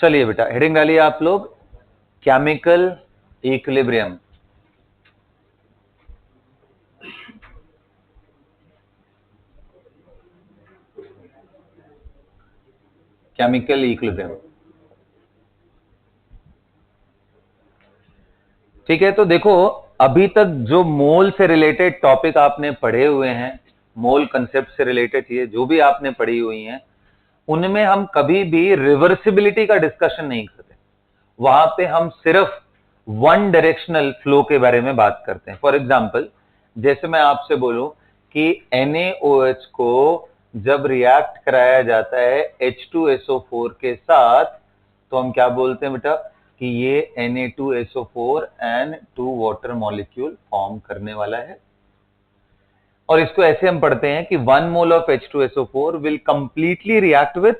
चलिए बेटा, हेडिंग डालिए आप लोग, केमिकल इक्विलिब्रियम। केमिकल इक्विलिब्रियम, ठीक है। तो देखो, अभी तक जो मोल से रिलेटेड टॉपिक आपने पढ़े हुए हैं, मोल कंसेप्ट से रिलेटेड चीजें जो भी आपने पढ़ी हुई हैं, उनमें हम कभी भी रिवर्सिबिलिटी का डिस्कशन नहीं करते। वहां पे हम सिर्फ वन डायरेक्शनल फ्लो के बारे में बात करते हैं। फॉर एग्जाम्पल, जैसे मैं आपसे बोलूं कि NaOH को जब रिएक्ट कराया जाता है H2SO4 के साथ, तो हम क्या बोलते हैं बेटा कि ये Na2SO4 and 2 water molecule form करने वाला है। और इसको ऐसे हम पढ़ते हैं कि 1 mole of H2SO4 will completely react with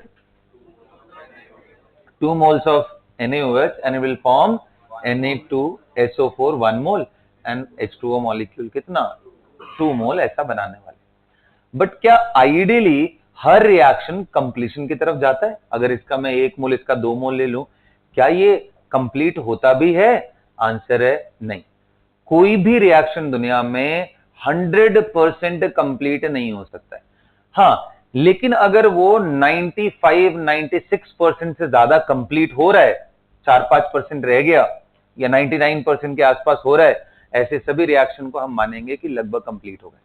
2 moles of NaOH and it will form Na2SO4 1 mole and H2O molecule कितना 2 mole, ऐसा बनाने वाले। बट क्या आइडियली हर रिएक्शन कंप्लीशन की तरफ जाता है? अगर इसका मैं 1 मोल, इसका 2 मोल ले लूं, क्या ये कंप्लीट होता भी है? आंसर है नहीं। कोई भी रिएक्शन दुनिया में 100% कंप्लीट नहीं हो सकता है। हाँ, लेकिन अगर वो 95-96% से ज्यादा कंप्लीट हो रहा है, 4-5% रह गया या 99% के आसपास हो रहा है, ऐसे सभी रिएक्शन को हम मानेंगे कि लगभग कंप्लीट हो गए।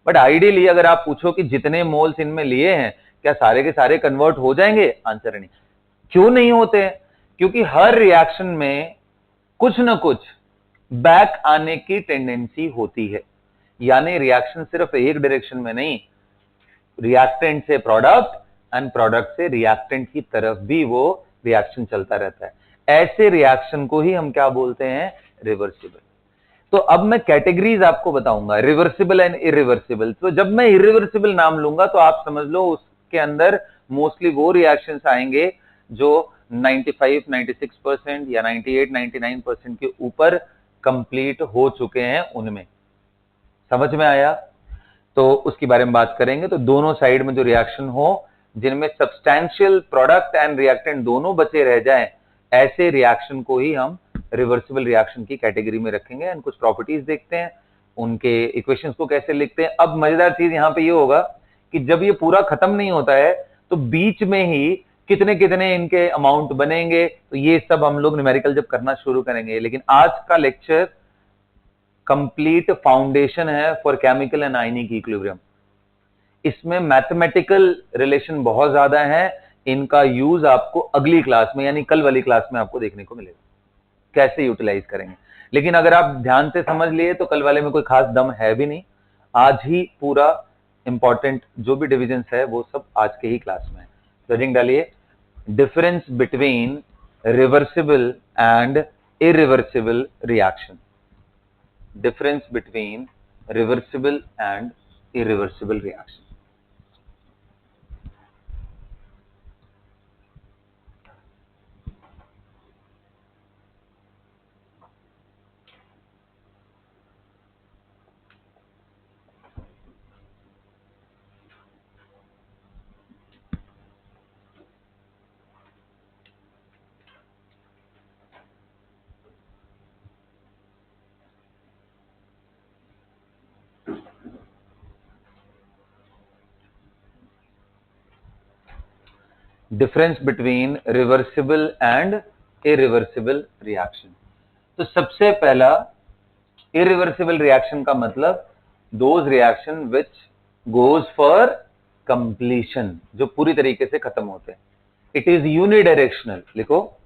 बट आइडियली अगर आप पूछो कि जितने मोल्स इनमें लिए हैं, क्या सारे के सारे कन्वर्ट हो जाएंगे? आंसर है नहीं। क्यों नहीं होते हैं? क्योंकि हर रिएक्शन में कुछ ना कुछ बैक आने की टेंडेंसी होती है। यानी रिएक्शन सिर्फ एक डायरेक्शन में नहीं, रिएक्टेंट से प्रोडक्ट एंड प्रोडक्ट से रिएक्टेंट की तरफ भी वो रिएक्शन चलता रहता है। ऐसे रिएक्शन को ही हम क्या बोलते हैं? रिवर्सिबल। तो अब मैं कैटेगरीज आपको बताऊंगा, रिवर्सिबल एंड इरिवर्सिबल। तो जब मैं इरिवर्सिबल नाम लूंगा तो आप समझ लो उसके अंदर मोस्टली वो रिएक्शंस आएंगे जो 95-96% या 98-99% के ऊपर कंप्लीट हो चुके हैं। उनमें समझ में आया? तो उसके बारे में बात करेंगे। तो दोनों साइड में जो रिएक्शन हो, जिनमें सब्सटैंशियल प्रोडक्ट एंड रिएक्टेंट दोनों बचे रह जाएं, ऐसे रिएक्शन को ही हम रिवर्सिबल रिएक्शन की कैटेगरी में रखेंगे। एंड कुछ प्रॉपर्टीज देखते हैं, उनके इक्वेशंस को कैसे लिखते हैं। अब मजेदार चीज यहां पे ये होगा कि जब ये पूरा खत्म नहीं होता है तो बीच में ही कितने कितने इनके अमाउंट बनेंगे, तो ये सब हम लोग न्यूमेरिकल जब करना शुरू करेंगे। लेकिन आज का लेक्चर कंप्लीट फाउंडेशन है for chemical and ionic equilibrium. इसमें मैथमेटिकल रिलेशन बहुत ज्यादा है। इनका यूज आपको अगली क्लास में, यानी कल वाली क्लास में आपको देखने को मिलेगा, कैसे यूटिलाइज करेंगे। लेकिन अगर आप ध्यान से समझ लिए तो कल वाले में कोई खास दम है भी नहीं। आज ही पूरा इंपॉर्टेंट जो भी डिविजन है वो सब आज के ही क्लास में है। हेडिंग डालिए, difference between reversible and irreversible reaction. Difference between reversible and irreversible reaction. Difference between reversible and irreversible reaction. तो सबसे पहला irreversible reaction का मतलब those reaction which goes for completion, जो पूरी तरीके से खत्म होते हैं। It is unidirectional, लिखो,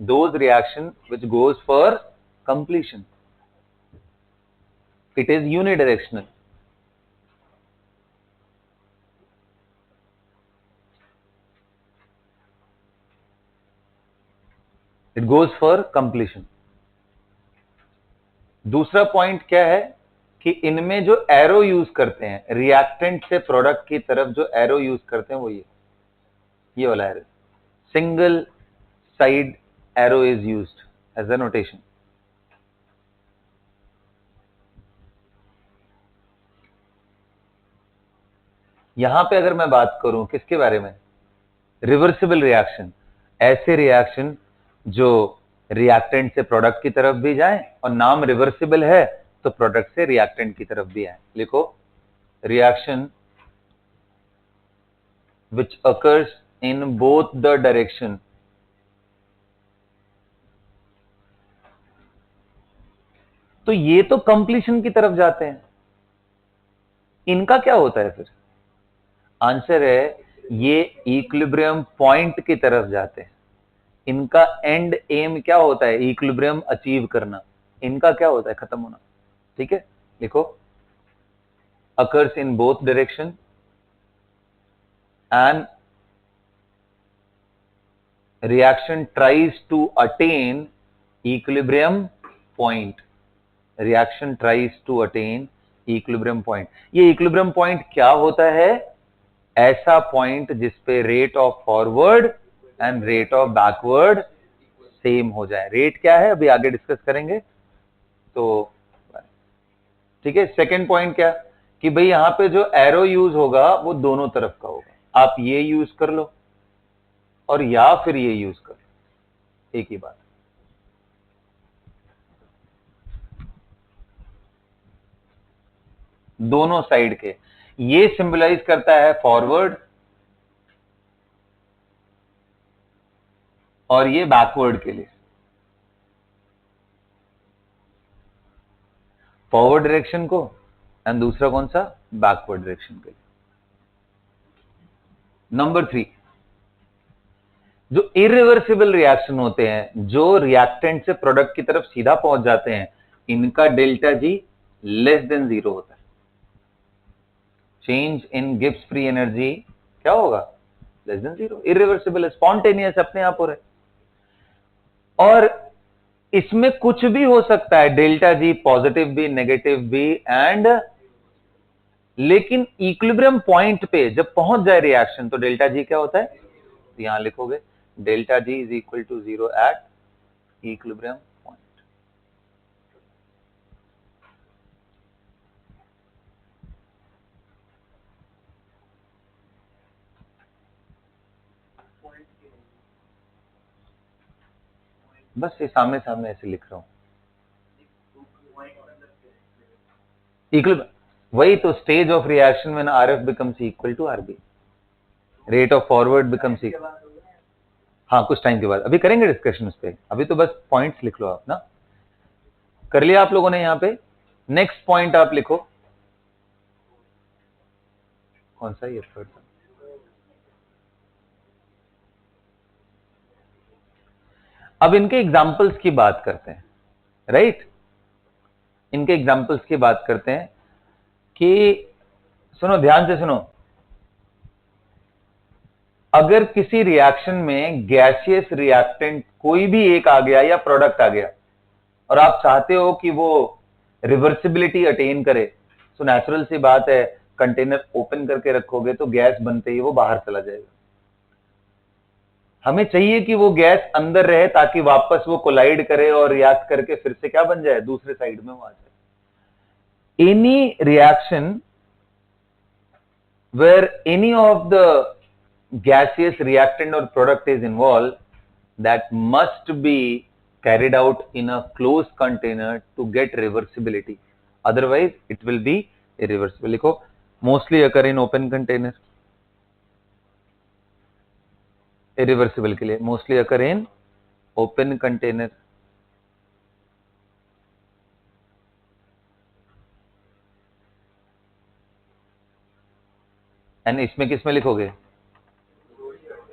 those reaction which goes for completion. It is unidirectional. It goes for completion. दूसरा पॉइंट क्या है कि इनमें जो एरो यूज करते हैं रिएक्टेंट से प्रोडक्ट की तरफ, जो एरो यूज करते हैं वो ये वाला arrow, single side arrow is used as a notation. यहां पे अगर मैं बात करूं किसके बारे में? Reversible reaction. ऐसे रिएक्शन जो रिएक्टेंट से प्रोडक्ट की तरफ भी जाए और नाम रिवर्सिबल है तो प्रोडक्ट से रिएक्टेंट की तरफ भी आए। लिखो, reaction which occurs in both the direction तो ये तो कंप्लीशन की तरफ जाते हैं, इनका क्या होता है फिर? आंसर है ये इक्विलिब्रियम पॉइंट की तरफ जाते हैं। इनका एंड एम क्या होता है? इक्विलिब्रियम अचीव करना। इनका क्या होता है? खत्म होना। ठीक है, लिखो, occurs in both direction and reaction tries to attain equilibrium point. reaction tries to attain equilibrium point. ये equilibrium point क्या होता है? ऐसा पॉइंट जिसपे rate of forward and rate of backward same हो जाए। रेट क्या है अभी आगे डिस्कस करेंगे। तो ठीक है, सेकंड पॉइंट क्या कि भाई यहां पे जो एरो यूज होगा वो दोनों तरफ का होगा। आप ये यूज कर लो और या फिर ये यूज कर लो, एक ही बात। दोनों साइड के, ये सिंबलाइज करता है फॉरवर्ड और ये बैकवर्ड के लिए। फॉरवर्ड डायरेक्शन को एंड दूसरा कौन सा? बैकवर्ड डायरेक्शन के लिए। नंबर 3, जो इरिवर्सिबल रिएक्शन होते हैं, जो रिएक्टेंट से प्रोडक्ट की तरफ सीधा पहुंच जाते हैं, इनका डेल्टा जी लेस देन 0 होता है। Change in Gibbs free energy क्या होगा? Less than 0। इरिवर्सिबल, स्पॉन्टेनियस, अपने आप हो रहे। और इसमें कुछ भी हो सकता है, डेल्टा जी पॉजिटिव भी नेगेटिव भी एंड, लेकिन इक्विलिब्रियम पॉइंट पे जब पहुंच जाए रिएक्शन तो डेल्टा जी क्या होता है? तो यहां लिखोगे delta G is equal to 0 at equilibrium point. बस ये सामने सामने ऐसे लिख रहा हूं। वही तो, stage of reaction when RF becomes equal to RB, rate of forward becomes equal. हाँ, कुछ टाइम के बाद अभी करेंगे डिस्कशन उस पर, अभी तो बस पॉइंट्स लिख लो आप ना। कर लिया आप लोगों ने यहां पे? नेक्स्ट पॉइंट आप लिखो, कौन सा? ये थर्ड। अब इनके एग्जाम्पल्स की बात करते हैं, राइट? इनके एग्जाम्पल्स की बात करते हैं कि सुनो, ध्यान से सुनो। अगर किसी रिएक्शन में गैसियस रिएक्टेंट कोई भी एक आ गया या प्रोडक्ट आ गया और आप चाहते हो कि वो रिवर्सिबिलिटी अटेन करे, तो नेचुरल सी बात है, कंटेनर ओपन करके रखोगे तो गैस बनते ही वो बाहर चला जाएगा। हमें चाहिए कि वो गैस अंदर रहे ताकि वापस वो कोलाइड करे और रिएक्ट करके फिर से क्या बन जाए? दूसरे साइड में वो आ जाए। Any reaction where any of the gaseous reactant or product is involved, that must be carried out in a closed container to get reversibility, otherwise it will be irreversible. लिखो, mostly occur in open container। irreversible के लिए mostly occur in open container। And इसमें किसमें लिखोगे?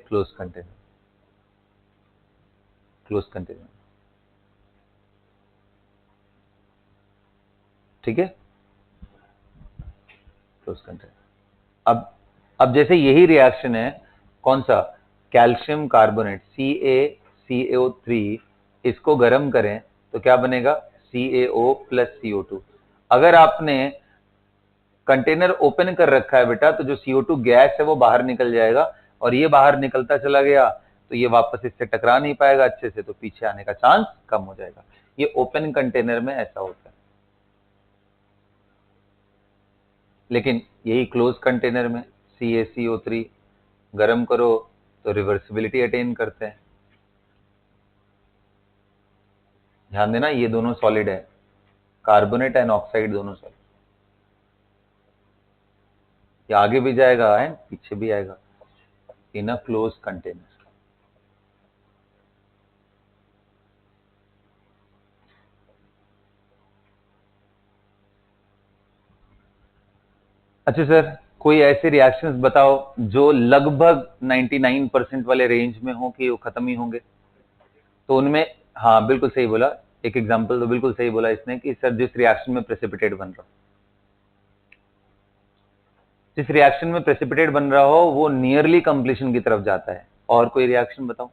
Close container. Close container, ठीक है, close container. अब जैसे यही रिएक्शन है, कौन सा? कैल्शियम कार्बोनेट CaCO3, इसको गर्म करें तो क्या बनेगा? CaO plus CO2। अगर आपने कंटेनर ओपन कर रखा है बेटा, तो जो CO2 गैस है वो बाहर निकल जाएगा, और ये बाहर निकलता चला गया तो ये वापस इससे टकरा नहीं पाएगा अच्छे से, तो पीछे आने का चांस कम हो जाएगा। ये ओपन कंटेनर में ऐसा होता है। लेकिन यही क्लोज कंटेनर में CaCO3 गर्म करो तो रिवर्सिबिलिटी अटेन करते हैं। ध्यान देना, ये दोनों सॉलिड है, कार्बोनेट एंड ऑक्साइड दोनों सॉलिड। ये आगे भी जाएगा एंड पीछे भी आएगा इन अ क्लोज कंटेनर। अच्छा सर, कोई ऐसे रिएक्शंस बताओ जो लगभग 99% वाले रेंज में हो कि वो खत्म ही होंगे। तो उनमें, हाँ बिल्कुल सही बोला, एक एग्जांपल तो बिल्कुल सही बोला इसने कि सर जिस रिएक्शन में प्रेसिपिटेट बन रहा हो, जिस रिएक्शन में प्रेसिपिटेट बन रहा हो वो नियरली कंप्लीशन की तरफ जाता है। और कोई रिएक्शन बताओ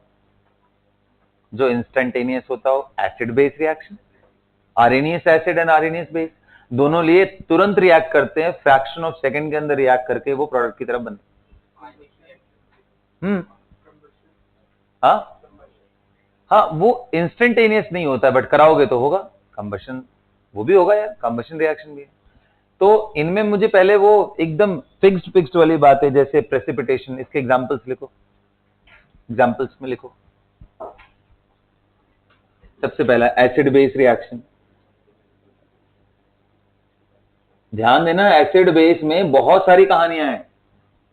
जो इंस्टेंटेनियस होता हो, acid base reaction, RNS acid and RNS base दोनों लिए तुरंत रिएक्ट करते हैं, फ्रैक्शन ऑफ सेकंड के अंदर रिएक्ट करके वो प्रोडक्ट की तरफ बनते हैं। हाँ हाँ, वो इंस्टेंटेनियस नहीं होता बट कराओगे तो होगा कंबशन, वो भी होगा यार, कंबशन रिएक्शन भी है। तो इनमें मुझे पहले वो एकदम फिक्स्ड वाली बात है, जैसे प्रेसिपिटेशन, इसके एग्जांपल्स लिखो, एग्जांपल्स में लिखो। सबसे पहला एसिड बेस रिएक्शन, ध्यान देना एसिड बेस में बहुत सारी कहानियां हैं,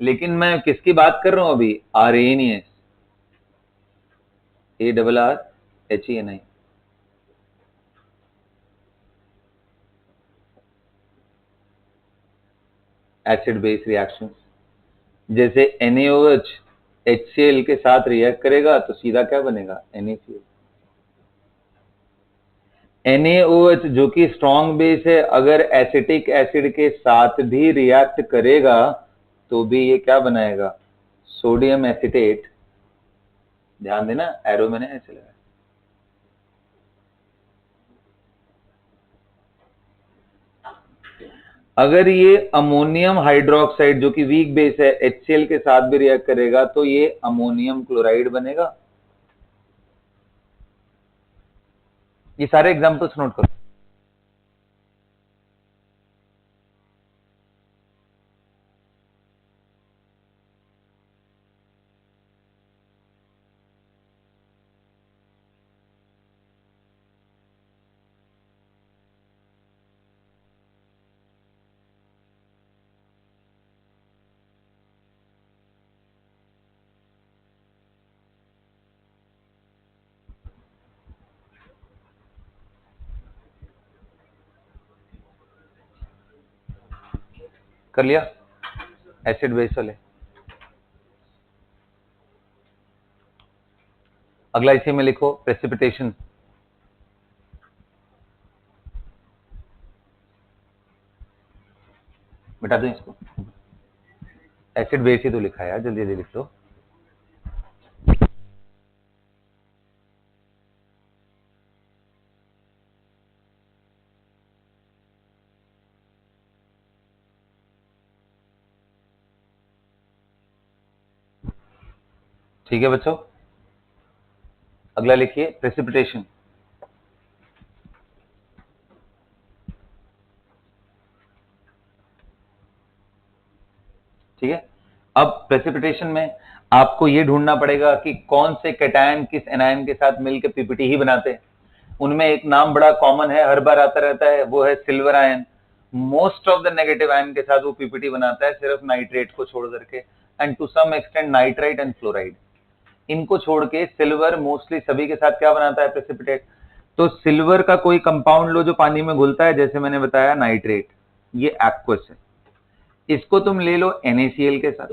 लेकिन मैं किसकी बात कर रहा हूं अभी, RNS, ARRHENI। Acid base reaction, जैसे NaOH HCl के साथ रिएक्ट करेगा तो सीधा क्या बनेगा, NaCl। NaOH जो कि स्ट्रॉन्ग बेस है, अगर एसिटिक एसिड के साथ भी रिएक्ट करेगा तो भी ये क्या बनाएगा, सोडियम एसिटेट। ध्यान देना, एरो मैंने ऐसे लगाया। अगर ये अमोनियम हाइड्रोक्साइड जो कि वीक बेस है HCl के साथ भी रिएक्ट करेगा तो ये अमोनियम क्लोराइड बनेगा। ये सारे एग्जांपल्स नोट करो। कर लिया एसिड बेस वाले। अगला इसी में लिखो प्रेसिपिटेशन, मिटा दो इसको, एसिड बेस ही तो लिखा है यार, जल्दी जल्दी लिख दो। ठीक है बच्चों, अगला लिखिए प्रेसिपिटेशन। ठीक है, अब प्रेसिपिटेशन में आपको ये ढूंढना पड़ेगा कि कौन से कैटायन किस एनायन के साथ मिलकर पीपीटी ही बनाते हैं। उनमें एक नाम बड़ा कॉमन है, हर बार आता रहता है, वो है silver ion. Most of the negative ion के साथ वो पीपीटी बनाता है, सिर्फ नाइट्रेट को छोड़ करके, and to some extent nitrite and fluoride. इनको छोड़ के सिल्वर मोस्टली सभी के साथ क्या बनाता है, प्रेसिपिटेट। तो सिल्वर का कोई कंपाउंड लो जो पानी में घुलता है, जैसे मैंने बताया नाइट्रेट, ये एक्वस है। इसको तुम ले लो NaCl के साथ।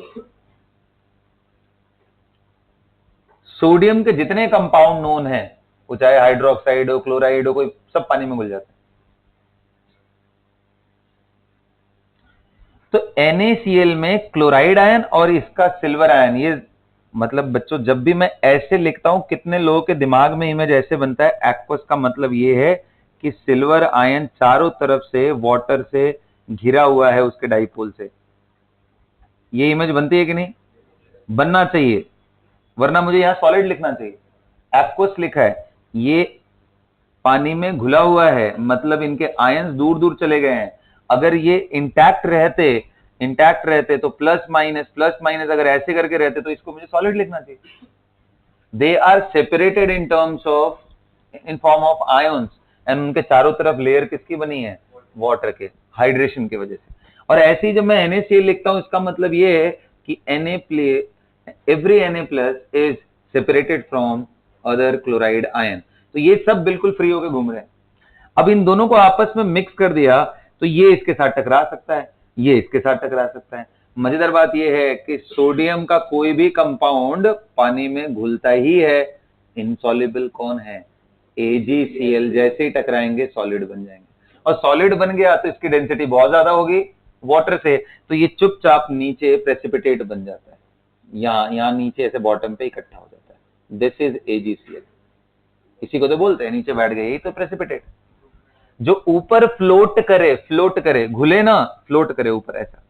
सोडियम के जितने कंपाउंड नोन है, वो चाहे हाइड्रोक्साइड हो, क्लोराइड हो, कोई सब पानी में घुल जाते हैं। तो NaCl में क्लोराइड आयन और इसका सिल्वर आयन, ये मतलब बच्चों जब भी मैं ऐसे लिखता हूं, कितने लोगों के दिमाग में इमेज ऐसे बनता है, एक्वस का मतलब ये है कि सिल्वर आयन चारों तरफ से वाटर से घिरा हुआ है उसके डाइपोल से। ये इमेज बनती है कि नहीं, बनना चाहिए, वरना मुझे यहां सॉलिड लिखना चाहिए। एक्वस लिखा है, ये पानी में घुला हुआ है, मतलब इनके आयंस दूर दूर चले गए हैं। अगर ये इंटैक्ट रहते तो प्लस माइनस अगर ऐसे करके रहते तो इसको मुझे सॉलिड लिखना चाहिए। They are separated in terms of in form of ions, and उनके चारों तरफ लेयर किसकी बनी है, वाटर के, हाइड्रेशन की वजह से। और ऐसे ही जब मैं NaCl लिखता हूं, इसका मतलब ये है कि every Na plus is separated from other chloride ion। तो ये सब बिल्कुल फ्री होके घूम रहे हैं। अब इन दोनों को आपस में मिक्स कर दिया तो ये इसके साथ टकरा सकता है, ये इसके साथ टकरा सकता है। मजेदार बात यह है कि सोडियम का कोई भी कंपाउंड पानी में घुलता ही है, इनसॉल्युबल कौन है, AgCl। जैसे ही टकराएंगे सॉलिड बन जाएंगे, और सॉलिड बन गया तो इसकी डेंसिटी बहुत ज्यादा होगी वाटर से, तो ये चुपचाप नीचे प्रेसिपिटेट बन जाता है, यहाँ नीचे ऐसे बॉटम पे इकट्ठा हो जाता है। This is AgCl। इसी को तो बोलते हैं नीचे बैठ गए, यही तो प्रेसिपिटेट। जो ऊपर फ्लोट करे, घुले ना, फ्लोट करे ऊपर, ऐसा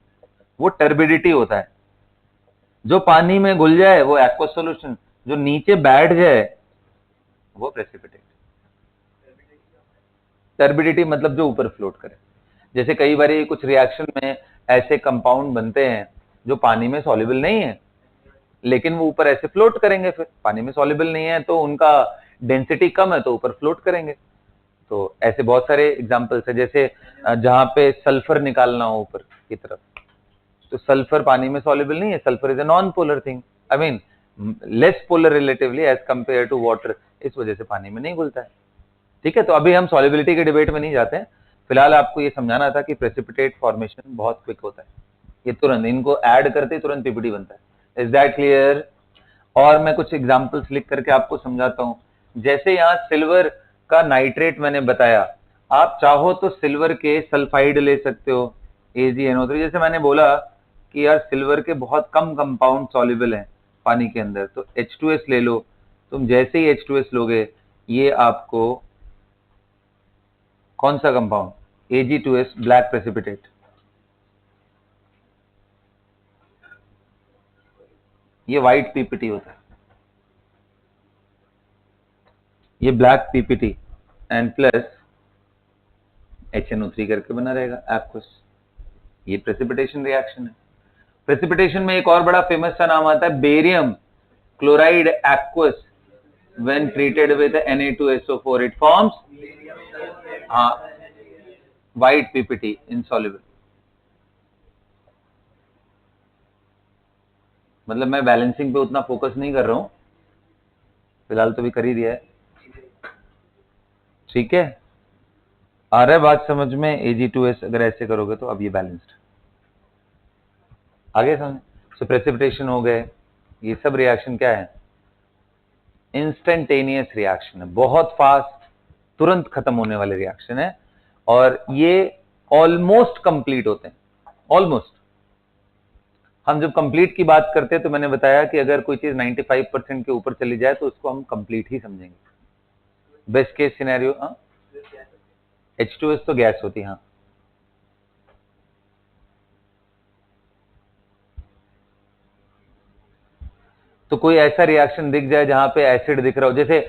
वो टर्बिडिटी होता है। जो पानी में घुल जाए वो एक्वस सॉल्यूशन, जो नीचे बैठ जाए वो प्रेसिपिटेट। टर्बिडिटी मतलब जो ऊपर फ्लोट करे। जैसे कई बार कुछ रिएक्शन में ऐसे कंपाउंड बनते हैं जो पानी में सॉल्युबल नहीं है, लेकिन वो ऊपर ऐसे फ्लोट करेंगे, फिर पानी में सॉल्युबल नहीं है तो उनका डेंसिटी कम है तो ऊपर फ्लोट करेंगे। तो ऐसे बहुत सारे एग्जांपल्स है, जैसे जहां पे सल्फर निकालना हो ऊपर की तरफ, तो सल्फर पानी में सॉल्युबल नहीं है, sulphur is a non polar thing, I mean less polar relatively as compare to water, इस वजह से पानी में नहीं घुलता है। ठीक है, तो अभी हम सॉल्युबिलिटी के डिबेट में नहीं जाते हैं, फिलहाल आपको ये समझाना था कि प्रेसिपिटेट फॉर्मेशन बहुत क्विक होता है, ये तुरंत इनको ऐड करते ही तुरंत पीपीटी बनता है। Is that clear? और मैं कुछ एग्जांपल्स लिख करके आपको समझाता हूं। जैसे यहाँ सिल्वर का नाइट्रेट मैंने बताया, आप चाहो तो सिल्वर के सल्फाइड ले सकते हो, AgNO3। जैसे मैंने बोला कि यार सिल्वर के बहुत कम कंपाउंड सॉल्युबल हैं पानी के अंदर, तो H2S ले लो। तुम जैसे ही H2S लोगे, ये आपको कौन सा कंपाउंड, Ag2S, ब्लैक प्रेसिपिटेट, ये व्हाइट पीपीटी होता है, ये black PPT and plus HNO3 करके बना रहेगा एक्वस। ये प्रेसिपिटेशन रिएक्शन है। प्रेसिपिटेशन में एक और बड़ा फेमस सा नाम आता है barium chloride aqueous. When treated with Na2SO4 it forms, हाँ, व्हाइट पीपीटी, इनसॉल्युबल। मतलब मैं बैलेंसिंग पे उतना फोकस नहीं कर रहा हूं, फिलहाल तो भी कर ही दिया है। ठीक है, आ रहा है बात समझ में? Ag2S अगर ऐसे करोगे तो अब ये बैलेंस्ड आगे समझ। सो प्रेसिपिटेशन हो गए, ये सब रिएक्शन क्या है, इंस्टेंटेनियस रिएक्शन है, बहुत फास्ट, तुरंत खत्म होने वाले रिएक्शन है, और ये ऑलमोस्ट कंप्लीट होते हैं, ऑलमोस्ट। हम जब कंप्लीट की बात करते हैं तो मैंने बताया कि अगर कोई चीज 95% के ऊपर चली जाए तो उसको हम कंप्लीट ही समझेंगे। बेस्ट केस सिनेरियो, H2S तो गैस होती है, हाँ। तो कोई ऐसा रिएक्शन दिख जाए जहां पे एसिड दिख रहा हो, जैसे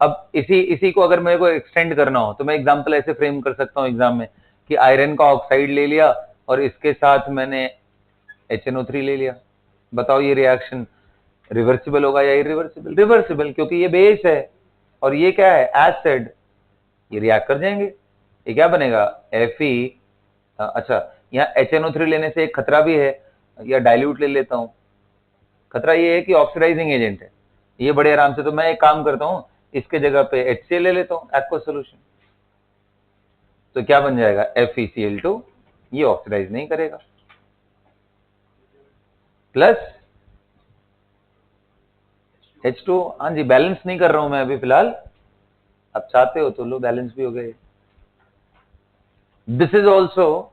अब इसी को अगर मेरे को एक्सटेंड करना हो तो मैं एग्जांपल ऐसे फ्रेम कर सकता हूं एग्जाम में कि आयरन का ऑक्साइड ले लिया और इसके साथ मैंने HNO3 ले लिया। बताओ ये रिएक्शन रिवर्सिबल होगा या इरिवर्सिबल? रिवर्सिबल, क्योंकि ये बेस है और ये क्या है, एसिड। ये रिएक्ट कर जाएंगे, ये क्या बनेगा, Fe। अच्छा, यहाँ HNO3 लेने से एक खतरा भी है, या डाइल्यूट ले लेता हूं। खतरा ये है कि ऑक्सीडाइजिंग एजेंट है ये बड़े आराम से, तो मैं एक काम करता हूं, इसके जगह पे HCl ले लेता हूं, एक्वस सॉल्यूशन। तो क्या बन जाएगा, FeCl2, ये ऑक्सीडाइज नहीं करेगा, प्लस H2। हाँ जी, बैलेंस नहीं कर रहा हूं मैं अभी फिलहाल, अब चाहते हो तो लो, बैलेंस भी हो गए। दिस इज ऑल्सो,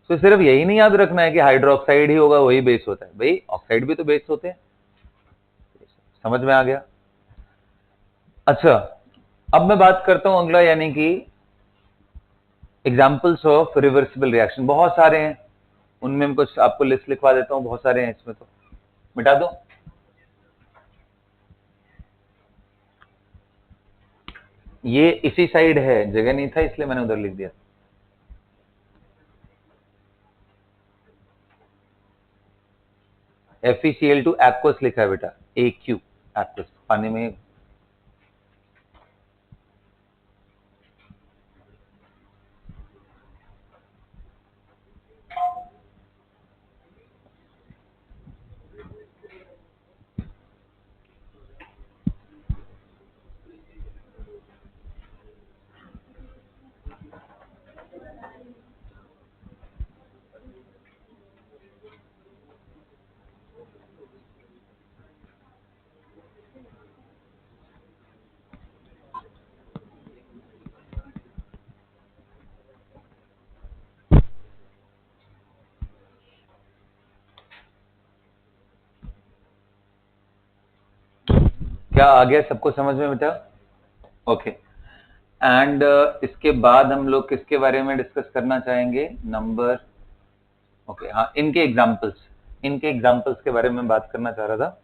तो सिर्फ यही नहीं याद रखना है कि हाइड्रोक्साइड ही होगा वही बेस होता है, भाई ऑक्साइड भी तो बेस होते हैं। समझ में आ गया? अच्छा, अब मैं बात करता हूं अगला, यानी कि एग्जाम्पल्स ऑफ रिवर्सिबल रिएक्शन। बहुत सारे हैं, उनमें मैं कुछ आपको लिस्ट लिखवा देता हूं, बहुत सारे हैं इसमें, तो मिटा दो। ये इसी साइड है, जगह नहीं था इसलिए मैंने उधर लिख दिया। FeCl2 एक्वस लिखा है बेटा, AQ एक्वस, पानी में। क्या आ गया सबको समझ में बेटा? ओके। एंड इसके बाद हम लोग किसके बारे में डिस्कस करना चाहेंगे? नंबर, ओके हाँ, इनके एग्जाम्पल्स के बारे में बात करना चाह रहा था।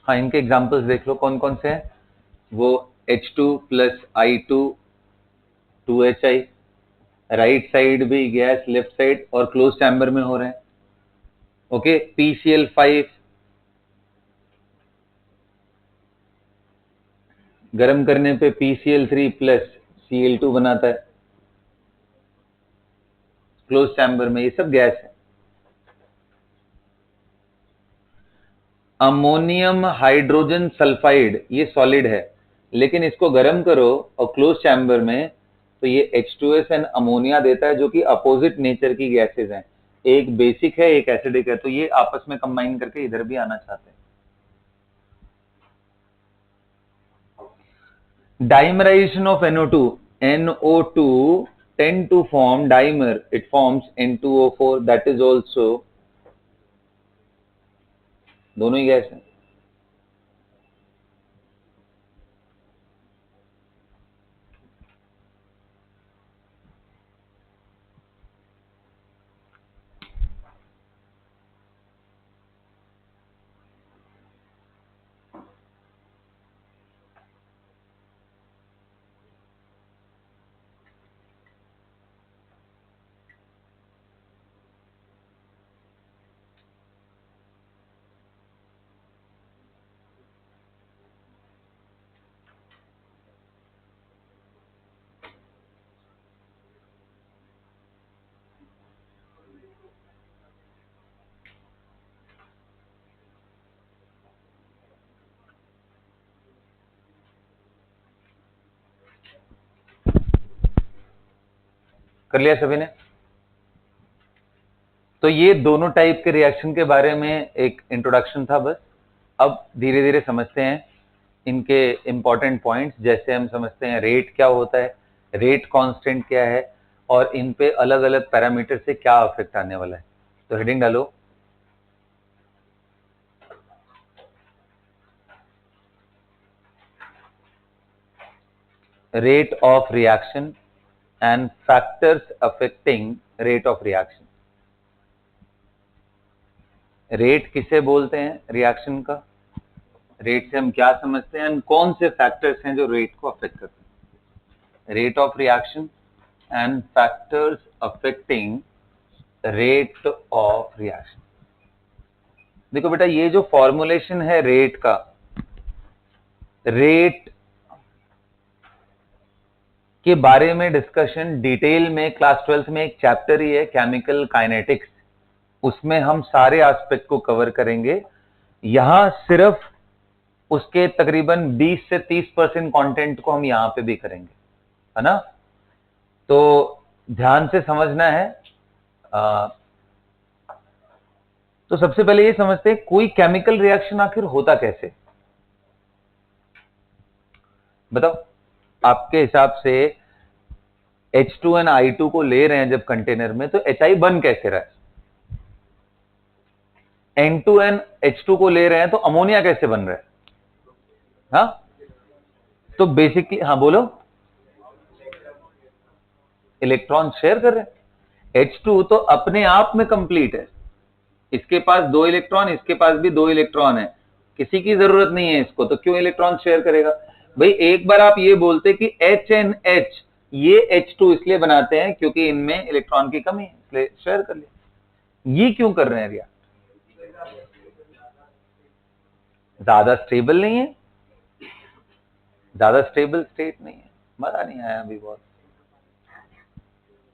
हाँ, इनके एग्जाम्पल्स देख लो कौन कौन से हैं। वो H2 plus I2 2HI, right side भी गैस, लेफ्ट साइड और क्लोज चैम्बर में हो रहे हैं। ओके, PCl5 गर्म करने पे PCl3 प्लस Cl2 बनाता है क्लोज चैम्बर में, ये सब गैस है। अमोनियम हाइड्रोजन सल्फाइड ये सॉलिड है, लेकिन इसको गर्म करो और क्लोज चैम्बर में तो ये H2S एंड अमोनिया देता है, जो कि अपोजिट नेचर की गैसेज हैं। एक बेसिक है, एक एसिडिक है, तो ये आपस में कंबाइन करके इधर भी आना चाहते हैं। Dimerization of NO2 tend to form dimer. It forms N2O4. That is also, दोनों ही गैस है। कर लिया सभी ने? तो ये दोनों टाइप के रिएक्शन के बारे में एक इंट्रोडक्शन था बस। अब धीरे धीरे समझते हैं इनके इंपॉर्टेंट पॉइंट्स। जैसे हम समझते हैं रेट क्या होता है, रेट कांस्टेंट क्या है, और इन पे अलग अलग पैरामीटर से क्या अफेक्ट आने वाला है। तो हेडिंग डालो, rate of reaction and factors affecting rate of reaction। Rate किसे बोलते हैं रिएक्शन का, रेट से हम क्या समझते हैं, कौन से फैक्टर्स हैं जो रेट को अफेक्ट करते हैं। Rate of reaction and factors affecting rate of reaction. देखो बेटा, ये जो फॉर्मुलेशन है रेट का, रेट के बारे में डिस्कशन डिटेल में क्लास 12th में एक चैप्टर ही है केमिकल काइनेटिक्स, उसमें हम सारे एस्पेक्ट को कवर करेंगे। यहां सिर्फ उसके तकरीबन 20 से 30% कंटेंट को हम यहां पे भी करेंगे, है ना? तो ध्यान से समझना है। तो सबसे पहले ये समझते हैं कोई केमिकल रिएक्शन आखिर होता कैसे। बताओ, आपके हिसाब से H2NI2 को ले रहे हैं जब कंटेनर में, तो HI बन कैसे रहा है? N2NH2 को ले रहे हैं तो अमोनिया कैसे बन रहा है? हाँ, तो बेसिकली, हाँ बोलो, इलेक्ट्रॉन शेयर कर रहे हैं। H2 तो अपने आप में कंप्लीट है, इसके पास 2 इलेक्ट्रॉन, इसके पास भी 2 इलेक्ट्रॉन है, किसी की जरूरत नहीं है इसको, तो क्यों इलेक्ट्रॉन शेयर करेगा? भाई एक बार आप ये बोलते कि HNH ये H2 इसलिए बनाते हैं क्योंकि इनमें इलेक्ट्रॉन की कमी है, इसलिए शेयर कर लिया। ये क्यों कर रहे हैं रिया? ज्यादा स्टेबल नहीं है, ज्यादा स्टेबल स्टेट नहीं है। मजा नहीं आया अभी बहुत।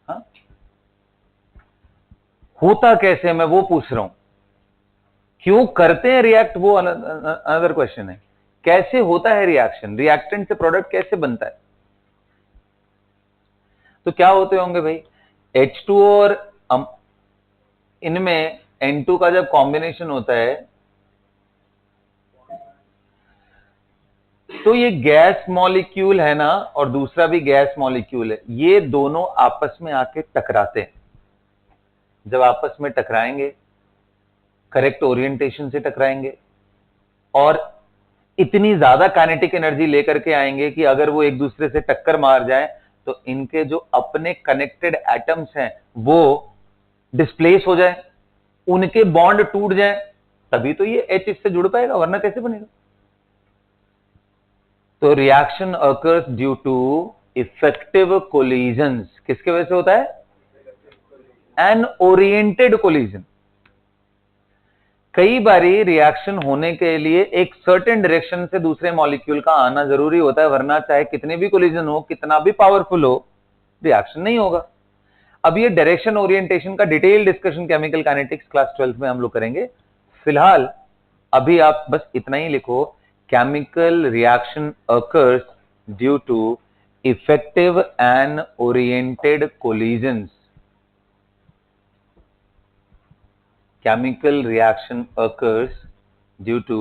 हाँ, होता कैसे मैं वो पूछ रहा हूं, क्यों करते हैं रिएक्ट वो अनदर क्वेश्चन है। कैसे होता है रिएक्शन, रिएक्टेंट से प्रोडक्ट कैसे बनता है? तो क्या होते होंगे भाई, H2 और इनमें N2 का जब कॉम्बिनेशन होता है तो ये गैस मॉलिक्यूल है ना, और दूसरा भी गैस मॉलिक्यूल है, ये दोनों आपस में आके टकराते हैं। जब आपस में टकराएंगे, करेक्ट ओरिएंटेशन से टकराएंगे और इतनी ज्यादा काइनेटिक एनर्जी लेकर के आएंगे कि अगर वो एक दूसरे से टक्कर मार जाए तो इनके जो अपने कनेक्टेड एटम्स हैं वो डिस्प्लेस हो जाए, उनके बॉन्ड टूट जाए, तभी तो ये H इससे जुड़ पाएगा, वरना कैसे बनेगा। तो reaction occurs due to effective collisions. किसके वजह से होता है? An oriented collision. कई बारी रिएक्शन होने के लिए एक सर्टेन डायरेक्शन से दूसरे मॉलिक्यूल का आना जरूरी होता है, वरना चाहे कितने भी कोलिजन हो, कितना भी पावरफुल हो, रिएक्शन नहीं होगा। अब ये डायरेक्शन ओरिएंटेशन का detail discussion chemical kinetics class 12 में हम लोग करेंगे। फिलहाल अभी आप बस इतना ही लिखो, chemical reaction occurs due to effective and oriented collisions. Chemical reaction occurs due to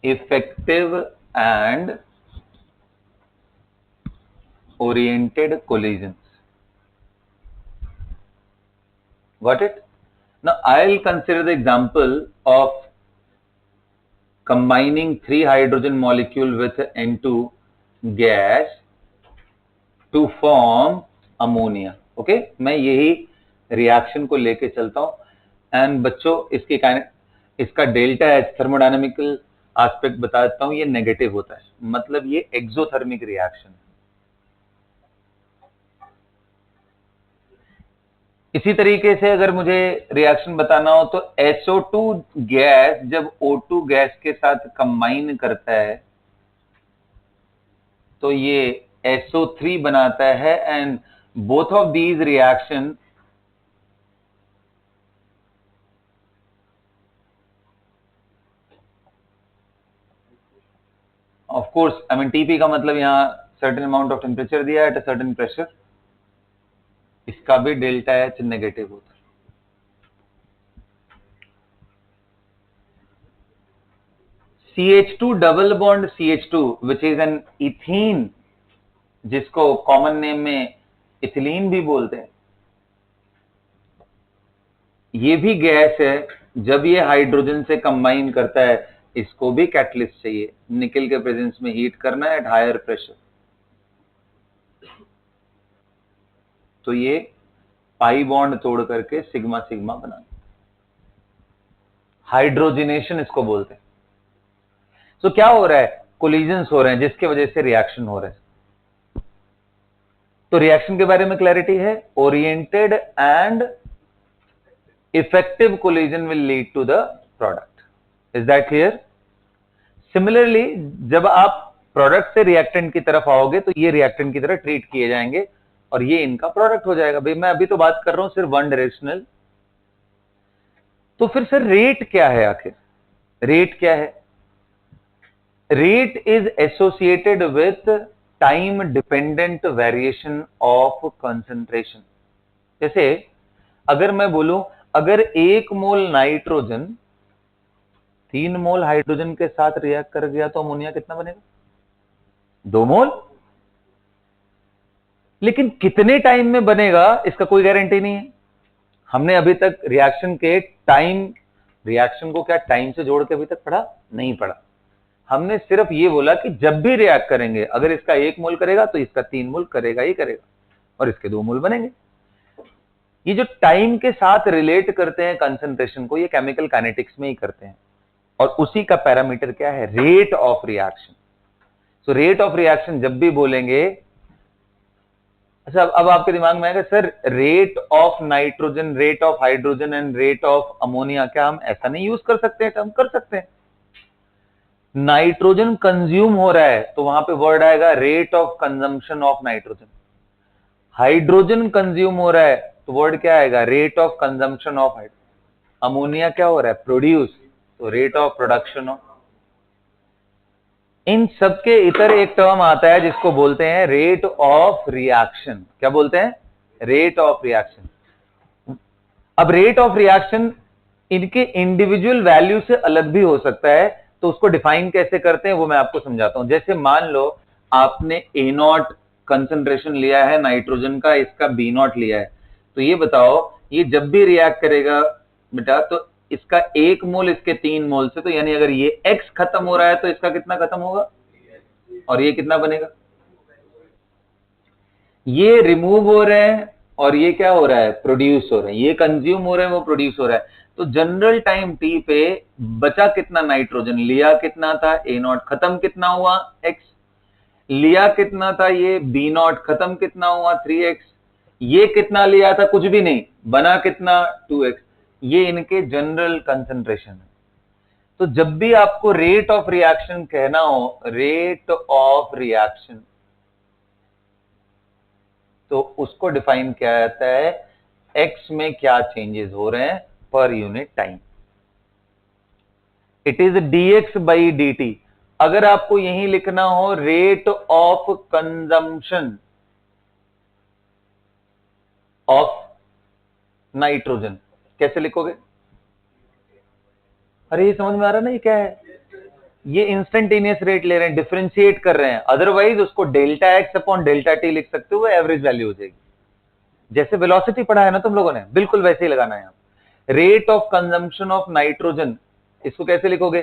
effective and oriented collisions. Got it? Now I'll consider the example of combining 3 hydrogen molecule with N2 gas to form ammonia. Okay? मैं यही reaction को लेके चलता हूं। And बच्चों इसका delta H thermodynamical aspect बता देता हूं, ये नेगेटिव होता है, मतलब ये एक्सोथर्मिक रिएक्शन है। इसी तरीके से अगर मुझे रिएक्शन बताना हो तो SO2 गैस जब O2 गैस के साथ कंबाइन करता है तो ये SO3 बनाता है, and both of these reaction of course, I mean TP का मतलब यहां सर्टेन अमाउंट ऑफ टेम्परेचर दिया है एट अ सर्टेन प्रेशर, इसका भी डेल्टा एच नेगेटिव होता है। CH2 double bond CH2 which is an ethene, जिसको कॉमन नेम में इथिलीन भी बोलते हैं, ये भी गैस है। जब ये हाइड्रोजन से कंबाइन करता है, इसको भी कैटलिस्ट चाहिए, निकल के प्रेजेंस में हीट करना है एट हायर प्रेशर, तो ये पाई बॉन्ड तोड़ करके सिग्मा सिग्मा बना, हाइड्रोजिनेशन इसको बोलते हैं। तो क्या हो रहा है? कोलिजन्स हो रहे हैं जिसकी वजह से रिएक्शन हो रहा है। तो रिएक्शन के बारे में क्लैरिटी है, oriented and effective collision will lead to the product. Is that clear? Similarly जब आप प्रोडक्ट से रिएक्टेंट की तरफ आओगे तो ये रिएक्टेंट की तरह ट्रीट किए जाएंगे और ये इनका प्रोडक्ट हो जाएगा। भाई मैं अभी तो बात कर रहा हूं सिर्फ वन डायरेक्शनल। तो फिर सर रेट क्या है? आखिर रेट क्या है? Rate is associated with time dependent variation of concentration. जैसे अगर मैं बोलूं, अगर 1 मोल नाइट्रोजन 3 मोल हाइड्रोजन के साथ रिएक्ट कर गया तो अमोनिया कितना बनेगा? 2 मोल। लेकिन कितने टाइम में बनेगा इसका कोई गारंटी नहीं है। हमने अभी तक रिएक्शन के टाइम, रिएक्शन को क्या टाइम से जोड़ के अभी तक पढ़ा नहीं पढ़ा। हमने सिर्फ ये बोला कि जब भी रिएक्ट करेंगे, अगर इसका 1 मोल करेगा तो इसका 3 मोल करेगा ही करेगा और इसके 2 मोल बनेंगे। ये जो टाइम के साथ रिलेट करते हैं कंसंट्रेशन को, ये केमिकल काइनेटिक्स में ही करते हैं और उसी का पैरामीटर क्या है? Rate of reaction. So rate of reaction जब भी बोलेंगे, अच्छा अब आपके दिमाग में आएगा sir rate of nitrogen, rate of hydrogen and rate of ammonia, क्या हम ऐसा नहीं यूज कर सकते हैं? हम कर सकते हैं। नाइट्रोजन कंज्यूम हो रहा है तो वहां पे वर्ड आएगा rate of consumption of nitrogen. Hydrogen consume हो रहा है तो वर्ड क्या आएगा? Rate of consumption of hydrogen. Ammonia क्या हो रहा है? प्रोड्यूस, तो रेट ऑफ प्रोडक्शन ऑफ। इन सबके इतर एक टर्म आता है जिसको बोलते हैं रेट ऑफ रिएक्शन। क्या बोलते हैं? Rate of reaction. अब रेट ऑफ रिएक्शन इनके इंडिविजुअल वैल्यू से अलग भी हो सकता है, तो उसको डिफाइन कैसे करते हैं वो मैं आपको समझाता हूं। जैसे मान लो आपने ए नॉट कंसेंट्रेशन लिया है नाइट्रोजन का, इसका बी नॉट लिया है, तो ये बताओ ये जब भी रिएक्ट करेगा बेटा तो इसका 1 मोल इसके 3 मोल से, तो यानी अगर ये एक्स खत्म हो रहा है तो इसका कितना खत्म होगा, और ये कितना बनेगा, ये रिमूव हो रहे हैं और ये क्या हो रहा है, प्रोड्यूस हो रहे हैं, ये कंज्यूम हो रहे हैं वो प्रोड्यूस हो रहा है। तो जनरल टाइम टी पे बचा कितना नाइट्रोजन, लिया कितना था ए नॉट, खत्म कितना हुआ एक्स, लिया कितना था ये बी नॉट, खत्म कितना हुआ 3x, ये कितना लिया था कुछ भी नहीं, बना कितना 2x। ये इनके जनरल कंसंट्रेशन है। तो जब भी आपको रेट ऑफ रिएक्शन कहना हो, रेट ऑफ रिएक्शन, तो उसको डिफाइन किया जाता है एक्स में क्या चेंजेस हो रहे हैं per unit time. It is dx by dt। अगर आपको यही लिखना हो rate of consumption of nitrogen, कैसे लिखोगे, अरे ये समझ में आ रहा है ना ये क्या है, ये इंस्टेंटेनियस रेट ले रहे हैं, डिफरेंशिएट कर रहे हैं, अदरवाइज उसको delta x upon delta T लिख सकते हो, एवरेज वैल्यू हो जाएगी। जैसे वेलोसिटी पढ़ा है ना तुम लोगों ने, बिल्कुल वैसे ही लगाना है। Rate of consumption of nitrogen, इसको कैसे लिखोगे,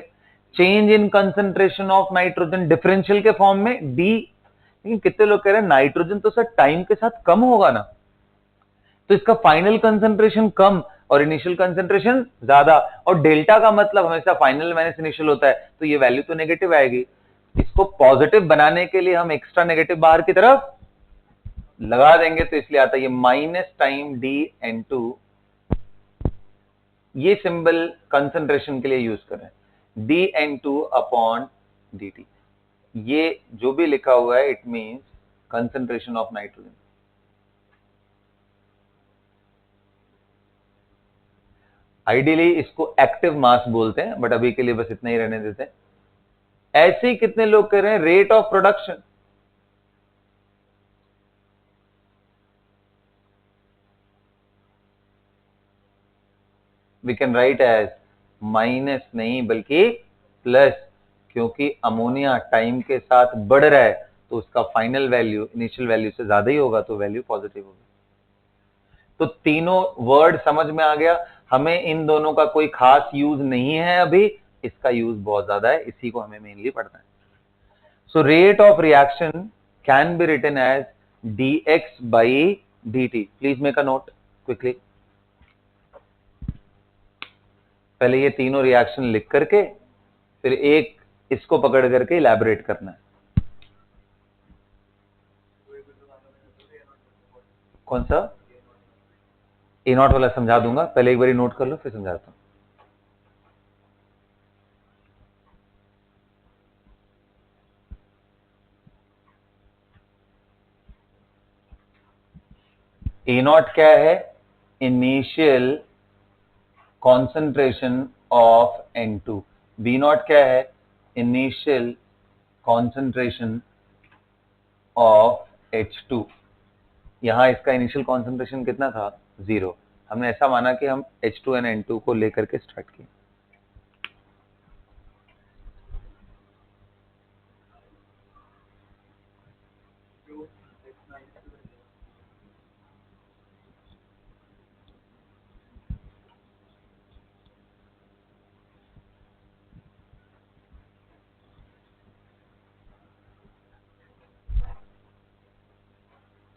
change in concentration of nitrogen differential के फॉर्म में डी। लेकिन कितने लोग कह रहे हैं नाइट्रोजन तो सर टाइम के साथ कम होगा ना, तो इसका फाइनल कंसंट्रेशन कम और इनिशियल कंसंट्रेशन ज्यादा, और डेल्टा का मतलब हमेशा फाइनल माइनस इनिशियल होता है, तो ये वैल्यू तो नेगेटिव आएगी। इसको पॉजिटिव बनाने के लिए हम एक्स्ट्रा नेगेटिव बाहर की तरफ लगा देंगे, तो इसलिए आता है ये minus time D N two. ये सिंबल कंसंट्रेशन के लिए यूज कर रहे हैं, D N two upon D T. ये जो भी लिखा हुआ है it means concentration of nitrogen. Ideally इसको एक्टिव मास बोलते हैं, बट अभी के लिए बस इतना ही रहने देते हैं। ऐसे ही कितने लोग कह रहे हैं rate of production, we can write as minus नहीं बल्कि प्लस, क्योंकि अमोनिया टाइम के साथ बढ़ रहा है तो उसका फाइनल वैल्यू इनिशियल वैल्यू से ज्यादा ही होगा, तो वैल्यू पॉजिटिव होगी। तो तीनों वर्ड समझ में आ गया। हमें इन दोनों का कोई खास यूज नहीं है अभी, इसका यूज बहुत ज्यादा है, इसी को हमें मेनली पढ़ना है। So rate of reaction can be written as dx by dt। Please make a note quickly. पहले ये तीनों रिएक्शन लिख करके फिर एक इसको पकड़ करके इलैबोरेट करना है। कौन सा, ए नॉट वाला समझा दूंगा, पहले एक बार नोट कर लो फिर समझाता हूं। ए नॉट क्या है, initial concentration of N2। B naught क्या है, इनिशियल कॉन्सेंट्रेशन ऑफ H2। यहां इसका इनिशियल कॉन्सेंट्रेशन कितना था, 0। हमने ऐसा माना कि हम H2 एंड N2 को लेकर के स्टार्ट किए।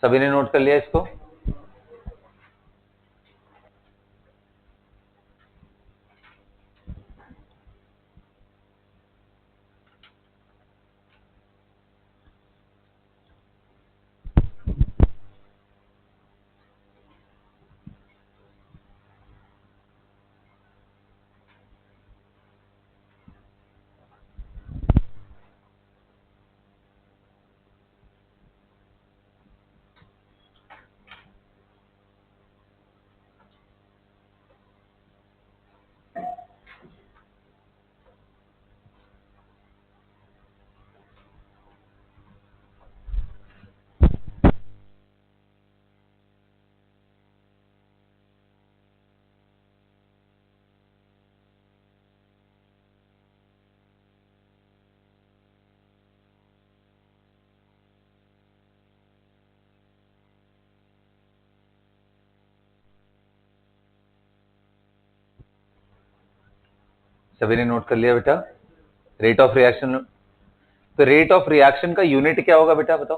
सभी ने नोट कर लिया इसको। सभी ने नोट कर लिया बेटा? रेट ऑफ रिएक्शन, तो रेट ऑफ रिएक्शन का यूनिट क्या होगा बेटा बताओ?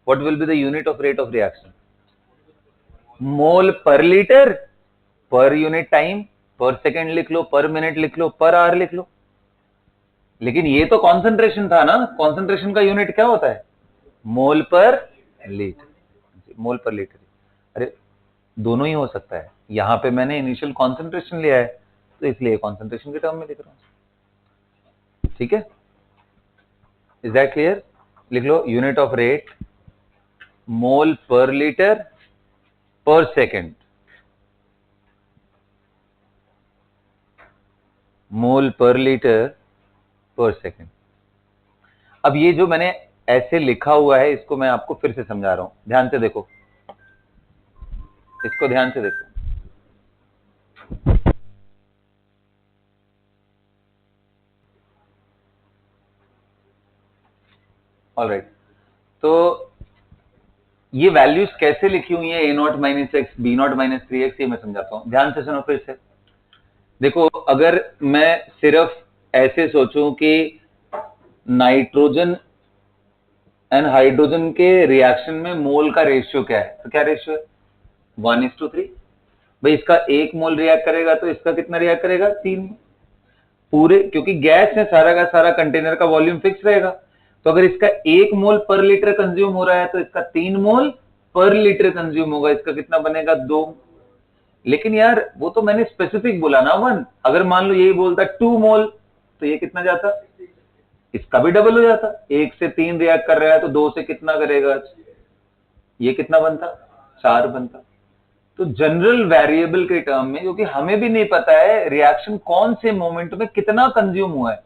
What will be the unit of rate of reaction? Mole per litre, per unit time, पर सेकेंड लिख लो, पर मिनट लिख लो, पर आवर लिख लो। लेकिन ये तो कॉन्सेंट्रेशन था ना, कॉन्सेंट्रेशन का यूनिट क्या होता है? मोल पर लीटर, मोल पर लीटर। अरे दोनों ही हो सकता है, यहां पे मैंने इनिशियल कॉन्सेंट्रेशन लिया है तो इसलिए कॉन्सेंट्रेशन के टर्म में लिख रहा हूं। ठीक है, इज दैट क्लियर? लिख लो unit of rate mole per litre पर सेकेंड, मोल पर लीटर पर सेकेंड। अब ये जो मैंने ऐसे लिखा हुआ है इसको मैं आपको फिर से समझा रहा हूं, ध्यान से देखो, इसको ध्यान से देखो। ऑलराइट, तो ये वैल्यूज कैसे लिखी हुई है, A not minus X, B not minus 3x, ये मैं समझाता हूं, ध्यान से सुनो फिर से। देखो अगर मैं सिर्फ ऐसे सोचूं कि नाइट्रोजन एंड हाइड्रोजन के रिएक्शन में मोल का रेशियो क्या है, तो क्या रेशियो है? 1:3। भाई इसका 1 मोल रिएक्ट करेगा तो इसका कितना रिएक्ट करेगा? 3। पूरे, क्योंकि गैस है सारा का सारा, कंटेनर का वॉल्यूम फिक्स रहेगा, तो अगर इसका 1 मोल पर लीटर कंज्यूम हो रहा है तो इसका 3 मोल पर लीटर कंज्यूम होगा, इसका कितना बनेगा? 2। लेकिन यार वो तो मैंने स्पेसिफिक बोला ना 1, अगर मान लो यही बोलता 2 मोल तो ये कितना जाता? इसका भी डबल हो जाता, 1 से 3 रिएक्ट कर रहा है तो 2 से कितना करेगा? ये कितना बनता? 4 बनता। तो जनरल वेरिएबल के टर्म में, क्योंकि हमें भी नहीं पता है रिएक्शन कौन से मोमेंट में कितना कंज्यूम हुआ है,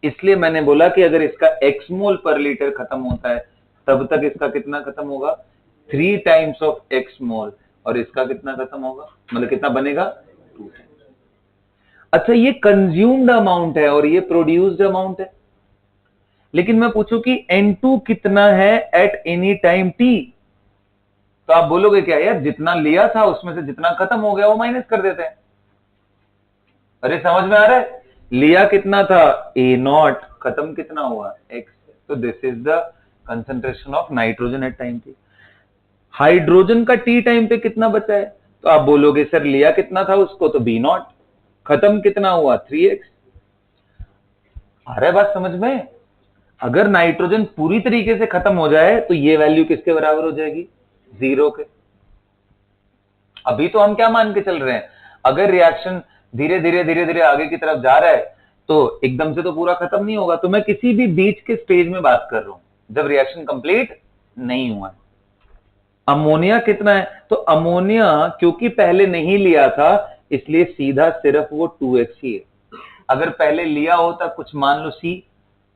इसलिए मैंने बोला कि अगर इसका x मोल पर लीटर खत्म होता है तब तक इसका कितना खत्म होगा? 3 टाइम्स ऑफ x मोल, और इसका कितना खत्म होगा, मतलब कितना बनेगा? 2 टाइम्स। अच्छा ये कंज्यूम्ड अमाउंट है और ये प्रोड्यूस्ड अमाउंट है, लेकिन मैं पूछूं कि N2 कितना है एट एनी टाइम t, तो आप बोलोगे क्या यार, जितना लिया था उसमें से जितना खत्म हो गया वो माइनस कर देते हैं। अरे समझ में आ रहा है? लिया कितना था? ए नॉट, खत्म कितना हुआ? एक्स। तो this is the concentration of nitrogen at time T. Hydrogen का टी टाइम पे कितना बचा है, तो आप बोलोगे सर लिया कितना था उसको, तो बी नॉट, खत्म कितना हुआ? 3x। आ रहा है बात समझ में? अगर नाइट्रोजन पूरी तरीके से खत्म हो जाए तो ये वैल्यू किसके बराबर हो जाएगी? 0 के। अभी तो हम क्या मान के चल रहे हैं, अगर रिएक्शन धीरे धीरे धीरे धीरे आगे की तरफ जा रहा है तो एकदम से तो पूरा खत्म नहीं होगा, तो मैं किसी भी बीच के स्टेज में बात कर रहा हूं जब रिएक्शन कंप्लीट नहीं हुआ है। अमोनिया कितना है, तो अमोनिया क्योंकि पहले नहीं लिया था इसलिए सीधा सिर्फ वो 2x ही है। अगर पहले लिया होता कुछ मान लो C,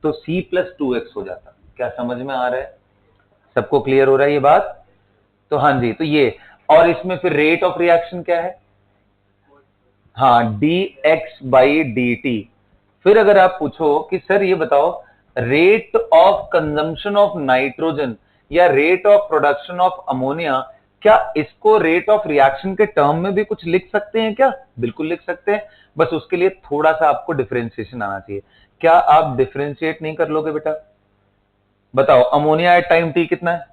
तो C प्लस 2x हो जाता। क्या समझ में आ रहा है? सबको क्लियर हो रहा है ये बात? तो हाँ जी, तो ये, और इसमें फिर रेट ऑफ रिएक्शन क्या है? हाँ, dx/dt। फिर अगर आप पूछो कि सर ये बताओ rate of consumption of nitrogen या rate of production of ammonia, क्या इसको रेट ऑफ रिएक्शन के टर्म में भी कुछ लिख सकते हैं क्या? बिल्कुल लिख सकते हैं, बस उसके लिए थोड़ा सा आपको डिफरेंशिएशन आना चाहिए। क्या आप डिफरेंशिएट नहीं कर लोगे बेटा? बताओ अमोनिया एट टाइम टी कितना है?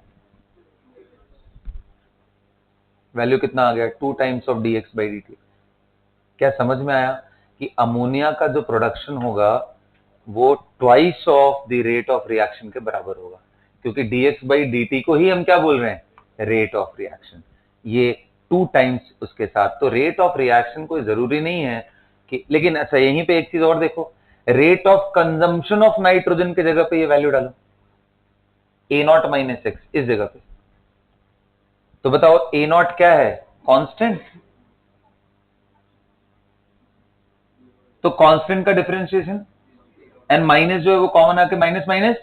वैल्यू कितना आ गया? 2 टाइम्स ऑफ dx/dt। क्या समझ में आया कि अमोनिया का जो प्रोडक्शन होगा वो twice of the rate of reaction के बराबर होगा, क्योंकि dx/dt को ही हम क्या बोल रहे हैं? Rate of reaction. ये 2 टाइम्स उसके साथ, तो रेट ऑफ रिएक्शन कोई जरूरी नहीं है कि, लेकिन अच्छा यहीं पे एक चीज और देखो, rate of consumption of nitrogen की जगह पे ये वैल्यू डालो, A0 - x इस जगह पे, तो बताओ A0 क्या है? कांस्टेंट। तो कांस्टेंट का डिफरेंशिएशन, एंड माइनस जो है वो कॉमन आके माइनस माइनस,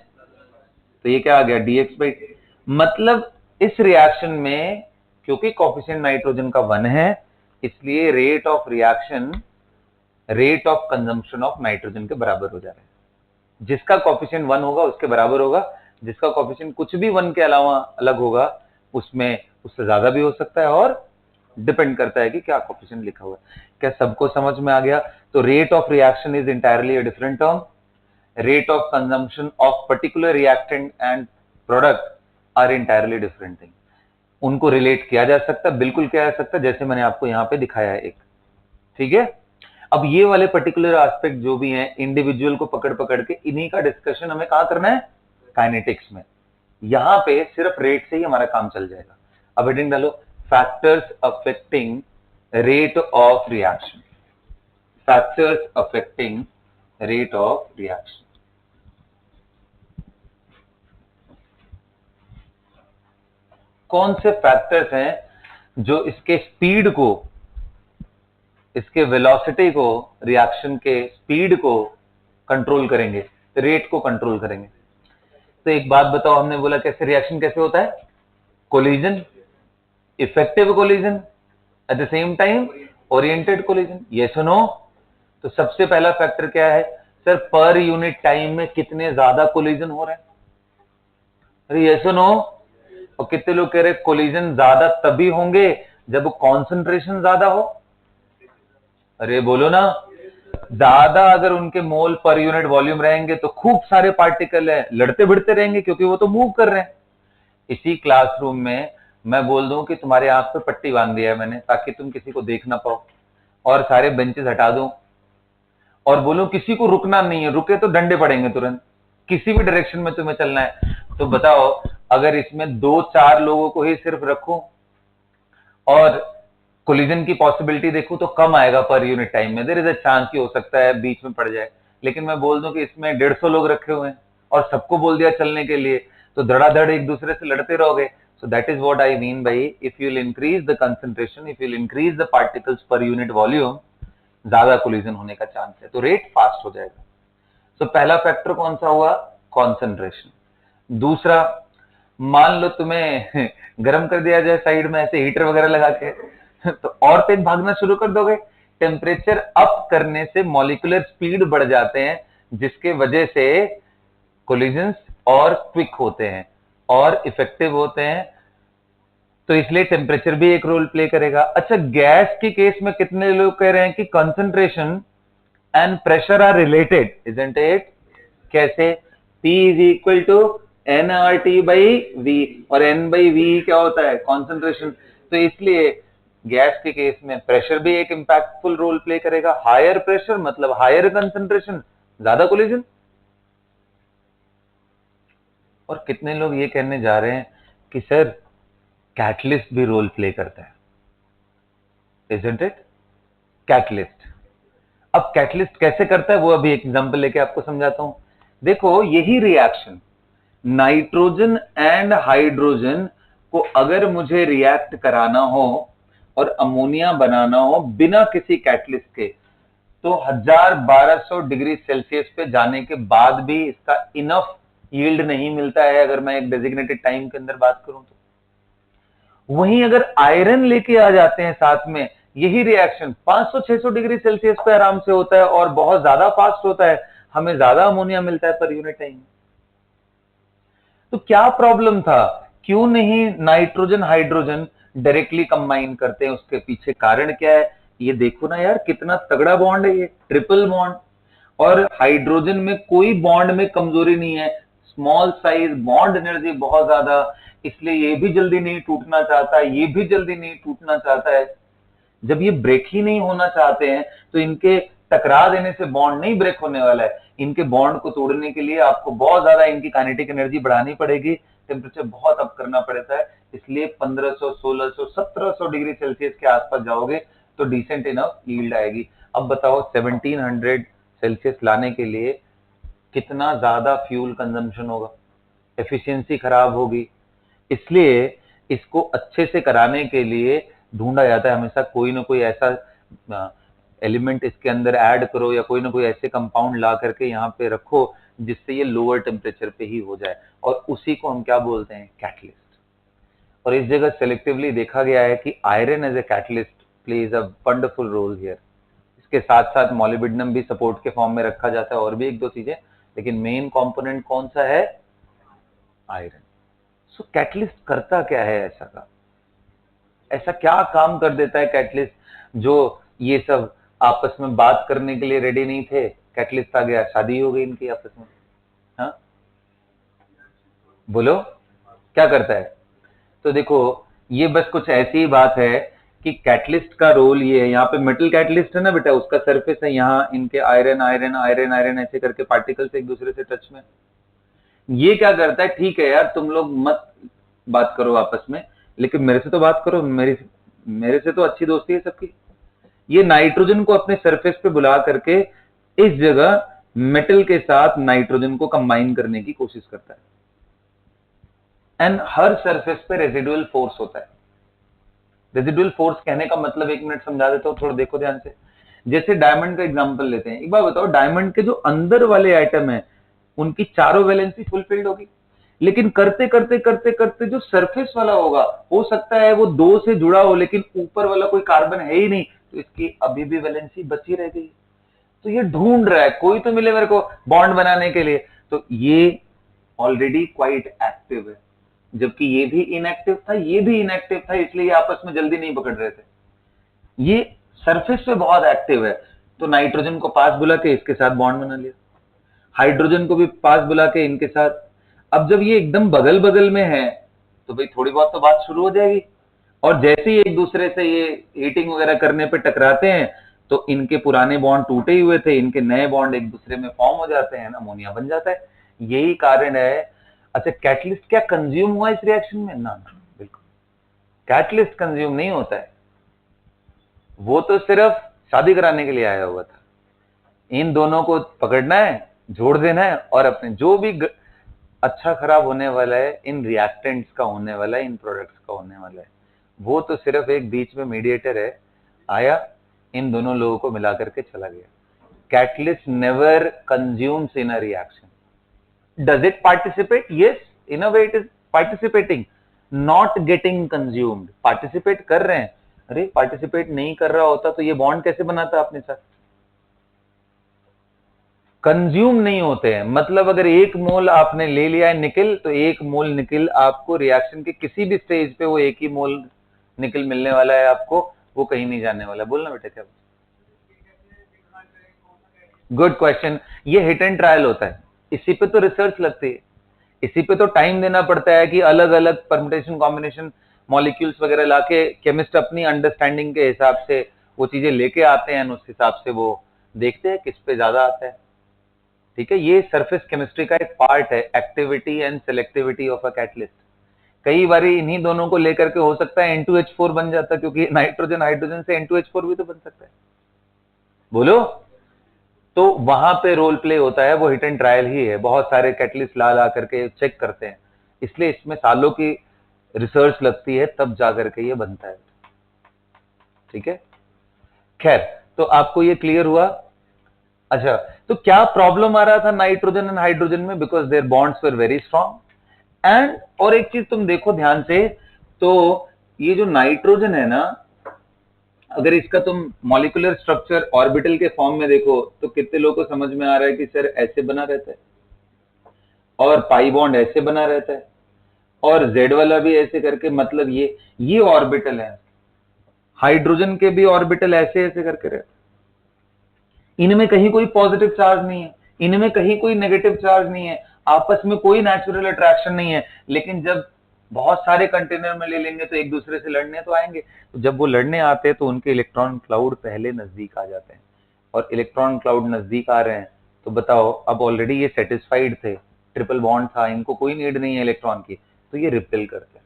तो ये क्या आ गया? dx/, मतलब इस रिएक्शन में क्योंकि कोफिशिएंट नाइट्रोजन का 1 है इसलिए rate of reaction rate of consumption of nitrogen के बराबर हो जा रहा है। जिसका कोफिशिएंट 1 होगा उसके बराबर होगा, जिसका कोफिशिएंट कुछ भी 1 के अलावा अलग होगा उसमें उससे ज्यादा भी हो सकता है और डिपेंड करता है कि क्या कोफिशिएंट लिखा हुआ है। क्या सबको समझ में आ गया? तो rate of reaction is entirely a different term, rate of consumption of particular reactant and product are entirely different thing. उनको रिलेट किया जा सकता है, बिल्कुल किया जा सकता है, जैसे मैंने आपको यहाँ पे दिखाया है एक। ठीक है, अब ये वाले पर्टिकुलर एस्पेक्ट जो भी हैं इंडिविजुअल को पकड़ पकड़ के, इन्हीं का डिस्कशन हमें कहां करना है? काइनेटिक्स में। यहां पे सिर्फ रेट से ही हमारा काम चल जाएगा। अब हेडिंग डालो, factors affecting rate of reaction, factors affecting rate of reaction. कौन से फैक्टर्स हैं जो इसके स्पीड को, इसके वेलोसिटी को, रिएक्शन के स्पीड को कंट्रोल करेंगे, रेट को कंट्रोल करेंगे? तो एक बात बताओ, हमने बोला कैसे रिएक्शन कैसे होता है? Collision, effective collision, at the same time oriented collision, yes और नो? तो सबसे पहला फैक्टर क्या है सर? पर यूनिट टाइम में कितने ज्यादा कोलिजन हो रहे हैं? अरे यस और नो? और कितने लोग कह रहे कोलिजन ज्यादा तभी होंगे जब कॉन्सेंट्रेशन ज्यादा हो? अरे बोलो ना, ज्यादा अगर उनके मोल पर यूनिट वॉल्यूम रहेंगे तो खूब सारे पार्टिकल है, लड़ते भिड़ते रहेंगे क्योंकि वो तो मूव कर रहे हैं। इसी क्लासरूम में मैं बोल दूं कि तुम्हारे आंख पे पट्टी बांध दिया है मैंने ताकि तुम किसी को देख ना पाओ, और सारे बेंचेस हटा दूं और बोलूं किसी को रुकना नहीं है, रुके तो डंडे पड़ेंगे तुरंत, किसी भी डायरेक्शन में तुम्हें चलना है। तो बताओ, अगर इसमें 2-4 लोगों को ही सिर्फ रखूं और कोलिजन की पॉसिबिलिटी देखूं तो कम आएगा पर यूनिट टाइम में, देयर इज अ चांस कि हो सकता है बीच में पड़ जाए। लेकिन मैं बोल दूं कि इसमें 150 लोग रखे हुए हैं और सबको बोल दिया चलने के लिए, तो धड़ाधड़ एक दूसरे से लड़ते रहोगे। So that is what I mean by, if you will increase the concentration, if you will increase the particles per unit volume, ज्यादा कोलिजन होने का चांस है, तो रेट फास्ट हो जाएगा। तो पहला फैक्टर कौन सा हुआ? कॉन्सेंट्रेशन। दूसरा, मान लो तुम्हें गर्म कर दिया जाए साइड में ऐसे हीटर वगैरह लगा के तो और तेज भागना शुरू कर दोगे। टेम्परेचर अप करने से मॉलिक्यूलर स्पीड बढ़ जाते हैं, जिसके वजह से कोलिजन्स और क्विक होते हैं और इफेक्टिव होते हैं। तो इसलिए टेम्परेचर भी एक रोल प्ले करेगा। अच्छा, गैस के केस में कितने लोग कह रहे हैं कि concentration and pressure are related, isn't it? कैसे? P is equal to nRT by V, और N बाई V क्या होता है? कॉन्सेंट्रेशन। तो इसलिए गैस के केस में प्रेशर भी एक इंपैक्टफुल रोल प्ले करेगा। हायर प्रेशर मतलब हायर कंसेंट्रेशन, ज्यादा कोलिजन। और कितने लोग ये कहने जा रहे हैं कि सर कैटलिस्ट भी रोल प्ले करता है, इजंट इट? कैटलिस्ट। अब कैटलिस्ट कैसे करता है वो अभी एक एग्जांपल लेके आपको समझाता हूं। देखो, यही रिएक्शन नाइट्रोजन एंड हाइड्रोजन को अगर मुझे रिएक्ट कराना हो और अमोनिया बनाना हो बिना किसी कैटलिस्ट के, तो 1200 डिग्री सेल्सियस पे जाने के बाद भी इसका इनफ यील्ड नहीं मिलता है, अगर मैं एक डेजिग्नेटेड टाइम के अंदर बात करूं तो। वहीं अगर आयरन लेके आ जाते हैं साथ में, यही रिएक्शन 500-600 डिग्री सेल्सियस पे आराम से होता है और बहुत ज्यादा फास्ट होता है, हमें ज्यादा अमोनिया मिलता है पर यूनिट टाइम। तो क्या प्रॉब्लम था? क्यों नहीं नाइट्रोजन हाइड्रोजन डायरेक्टली कंबाइन करते हैं? उसके पीछे कारण क्या है? ये देखो ना यार, कितना तगड़ा बॉन्ड है ये, ट्रिपल बॉन्ड। और हाइड्रोजन में कोई बॉन्ड में कमजोरी नहीं है, स्मॉल साइज, बॉन्ड एनर्जी बहुत ज्यादा, इसलिए ये भी जल्दी नहीं टूटना चाहता है, ये भी जल्दी नहीं टूटना चाहता है। जब ये ब्रेक ही नहीं होना चाहते हैं तो इनके टकरा देने से बॉन्ड नहीं ब्रेक होने वाला है। इनके बॉन्ड को तोड़ने के लिए आपको बहुत ज्यादा इनकी काइनेटिक एनर्जी बढ़ानी पड़ेगी, टेम्परेचर बहुत अप करना पड़ता है। इसलिए 1500, 1600, 1700 डिग्री सेल्सियस के आसपास जाओगे तो डिसेंट इनफ यील्ड आएगी। अब बताओ 1700 सेल्सियस लाने के लिए कितना ज्यादा फ्यूल कंजम्पशन होगा, एफिशिएंसी खराब होगी। इसलिए इसको अच्छे से कराने के लिए ढूंढा जाता है हमेशा कोई ना कोई ऐसा एलिमेंट इसके अंदर ऐड करो, या कोई ना कोई ऐसे कंपाउंड ला करके यहाँ पे रखो जिससे ये लोअर टेम्परेचर पे ही हो जाए, और उसी को हम क्या बोलते हैं? कैटलिस्ट। और इस जगह सेलेक्टिवली देखा गया है कि iron as a catalyst plays a wonderful role here. इसके साथ साथ मॉलिब्डेनम भी सपोर्ट के फॉर्म में रखा जाता है और भी एक दो चीजें, लेकिन मेन कंपोनेंट कौन सा है? आयरन। सो कैटलिस्ट करता क्या है ऐसा का? ऐसा क्या काम कर देता है कैटलिस्ट, जो ये सब आपस में बात करने के लिए रेडी नहीं थे, कैटलिस्ट आ गया, शादी हो गई इनकी आपस में। हाँ बोलो, क्या करता है? तो देखो, ये बस कुछ ऐसी ही बात है कि कैटलिस्ट का रोल ये है, यहाँ पे मेटल कैटलिस्ट है ना बेटा, उसका सरफेस है, यहाँ इनके आयरन आयरन आयरन आयरन ऐसे करके पार्टिकल्स एक दूसरे से टच में। ये क्या करता है, ठीक है यार तुम लोग मत बात करो आपस में, लेकिन मेरे से तो बात करो, मेरे से तो अच्छी दोस्ती है सबकी। ये नाइट्रोजन को अपने सरफेस पे बुला करके इस जगह मेटल के साथ नाइट्रोजन को कंबाइन करने की कोशिश करता है। एंड हर सरफेस पे रेजिडुअल फोर्स होता है। रेजिडुअल फोर्स कहने का मतलब, एक मिनट समझा देता हूं, थोड़ा देखो ध्यान से। जैसे डायमंड का एग्जांपल लेते हैं, एक बार बताओ, डायमंड के जो अंदर वाले आइटम है उनकी चारों वैलेंसी फुलफिल्ड होगी, लेकिन करते करते करते करते जो सरफेस वाला होगा, हो सकता है वो दो से जुड़ा हो, लेकिन ऊपर वाला कोई कार्बन है ही नहीं, तो इसकी अभी भी वैलेंसी बची रह गई। तो ये ढूंढ रहा है कोई तो मिले मेरे को बॉन्ड बनाने के लिए, तो ये ऑलरेडी क्वाइट एक्टिव है, जबकि ये भी इनएक्टिव था, ये भी इनएक्टिव था, इसलिए ये आपस में जल्दी नहीं पकड़ रहे थे। ये सरफेस पे बहुत एक्टिव है, तो नाइट्रोजन को पास बुला के इसके साथ बॉन्ड बना लिया, हाइड्रोजन को भी पास बुला के इनके साथ। अब जब ये एकदम बगल बगल में है, तो भाई थोड़ी बहुत तो बात शुरू हो जाएगी, और जैसे ही एक दूसरे से ये हीटिंग वगैरह करने पे टकराते हैं, तो इनके पुराने बॉन्ड टूटे हुए थे, इनके नए बॉन्ड एक दूसरे में फॉर्म हो जाते हैं, अमोनिया बन जाता है। यही कारण है। अच्छा, कैटलिस्ट क्या कंज्यूम हुआ इस रिएक्शन में? ना, बिल्कुल कैटलिस्ट कंज्यूम नहीं होता है, वो तो सिर्फ शादी कराने के लिए आया हुआ था। इन दोनों को पकड़ना है, जोड़ देना है, और अपने जो भी अच्छा खराब होने वाला है, इन रिएक्टेंट्स का होने वाला है, इन प्रोडक्ट्स का होने वाला है, वो तो सिर्फ एक बीच में मीडिएटर है, आया, इन दोनों लोगों को मिला करके चला गया। Catalyst never consumes in a reaction. Does it participate? Yes, in a way it is participating, not getting consumed. Participate कर रहे हैं। अरे पार्टिसिपेट नहीं कर रहा होता तो ये बॉन्ड कैसे बनाता अपने साथ? कंज्यूम नहीं होते हैं, मतलब अगर एक मोल आपने ले लिया है निकिल, तो एक मोल निकिल आपको रिएक्शन के किसी भी स्टेज पे वो एक ही मोल निकिल मिलने वाला है आपको, वो कहीं नहीं जाने वाला। बोलना बेटा क्या? Good question. ये हिट एंड ट्रायल होता है, इसी पे तो रिसर्च लगती है, इसी पे तो टाइम देना पड़ता है कि अलग अलग परम्यूटेशन कॉम्बिनेशन मॉलिक्यूल्स वगैरह लाके केमिस्ट अपनी अंडरस्टैंडिंग के हिसाब से वो चीजें लेके आते हैं, उस हिसाब से वो देखते हैं किस पे ज्यादा आता है। ठीक है, ये सरफेस केमिस्ट्री का एक पार्ट है, activity and selectivity of a catalyst. कई बार इन्हीं दोनों को लेकर के हो सकता है N2H4 बन जाता, क्योंकि नाइट्रोजन हाइड्रोजन से N2H4 भी तो बन सकता है। बोलो, तो वहां पे रोल प्ले होता है, वो हिट एंड ट्रायल ही है, बहुत सारे कैटलिस्ट ला ला करके चेक करते हैं, इसलिए इसमें सालों की रिसर्च लगती है, तब जाकर के ये बनता है। ठीक है, खैर, तो आपको ये क्लियर हुआ? अच्छा, तो क्या प्रॉब्लम आ रहा था नाइट्रोजन एंड हाइड्रोजन में? Because their bonds were very strong. And और एक चीज तुम देखो ध्यान से, तो ये जो नाइट्रोजन है ना, अगर इसका तुम मॉलिक्यूलर स्ट्रक्चर ऑर्बिटल के फॉर्म में देखो, तो कितने लोगों को समझ में आ रहा है कि सर ऐसे बना रहता है, और पाई बॉन्ड ऐसे बना रहता है, और जेड वाला भी ऐसे करके, मतलब ये ऑर्बिटल है। हाइड्रोजन के भी ऑर्बिटल ऐसे ऐसे करके रहते हैं, इनमें कहीं कोई पॉजिटिव चार्ज नहीं है, इनमें कहीं कोई नेगेटिव चार्ज नहीं है, आपस में कोई नेचुरल अट्रैक्शन नहीं है, लेकिन जब बहुत सारे कंटेनर में ले लेंगे तो एक दूसरे से लड़ने तो आएंगे, तो जब वो लड़ने आते हैं तो उनके इलेक्ट्रॉन क्लाउड पहले नजदीक आ जाते हैं, और इलेक्ट्रॉन क्लाउड नजदीक आ रहे हैं, तो बताओ, अब ऑलरेडी ये सेटिस्फाइड थे, ट्रिपल बॉन्ड था, इनको कोई नीड नहीं है इलेक्ट्रॉन की, तो ये रिपेल करते हैं।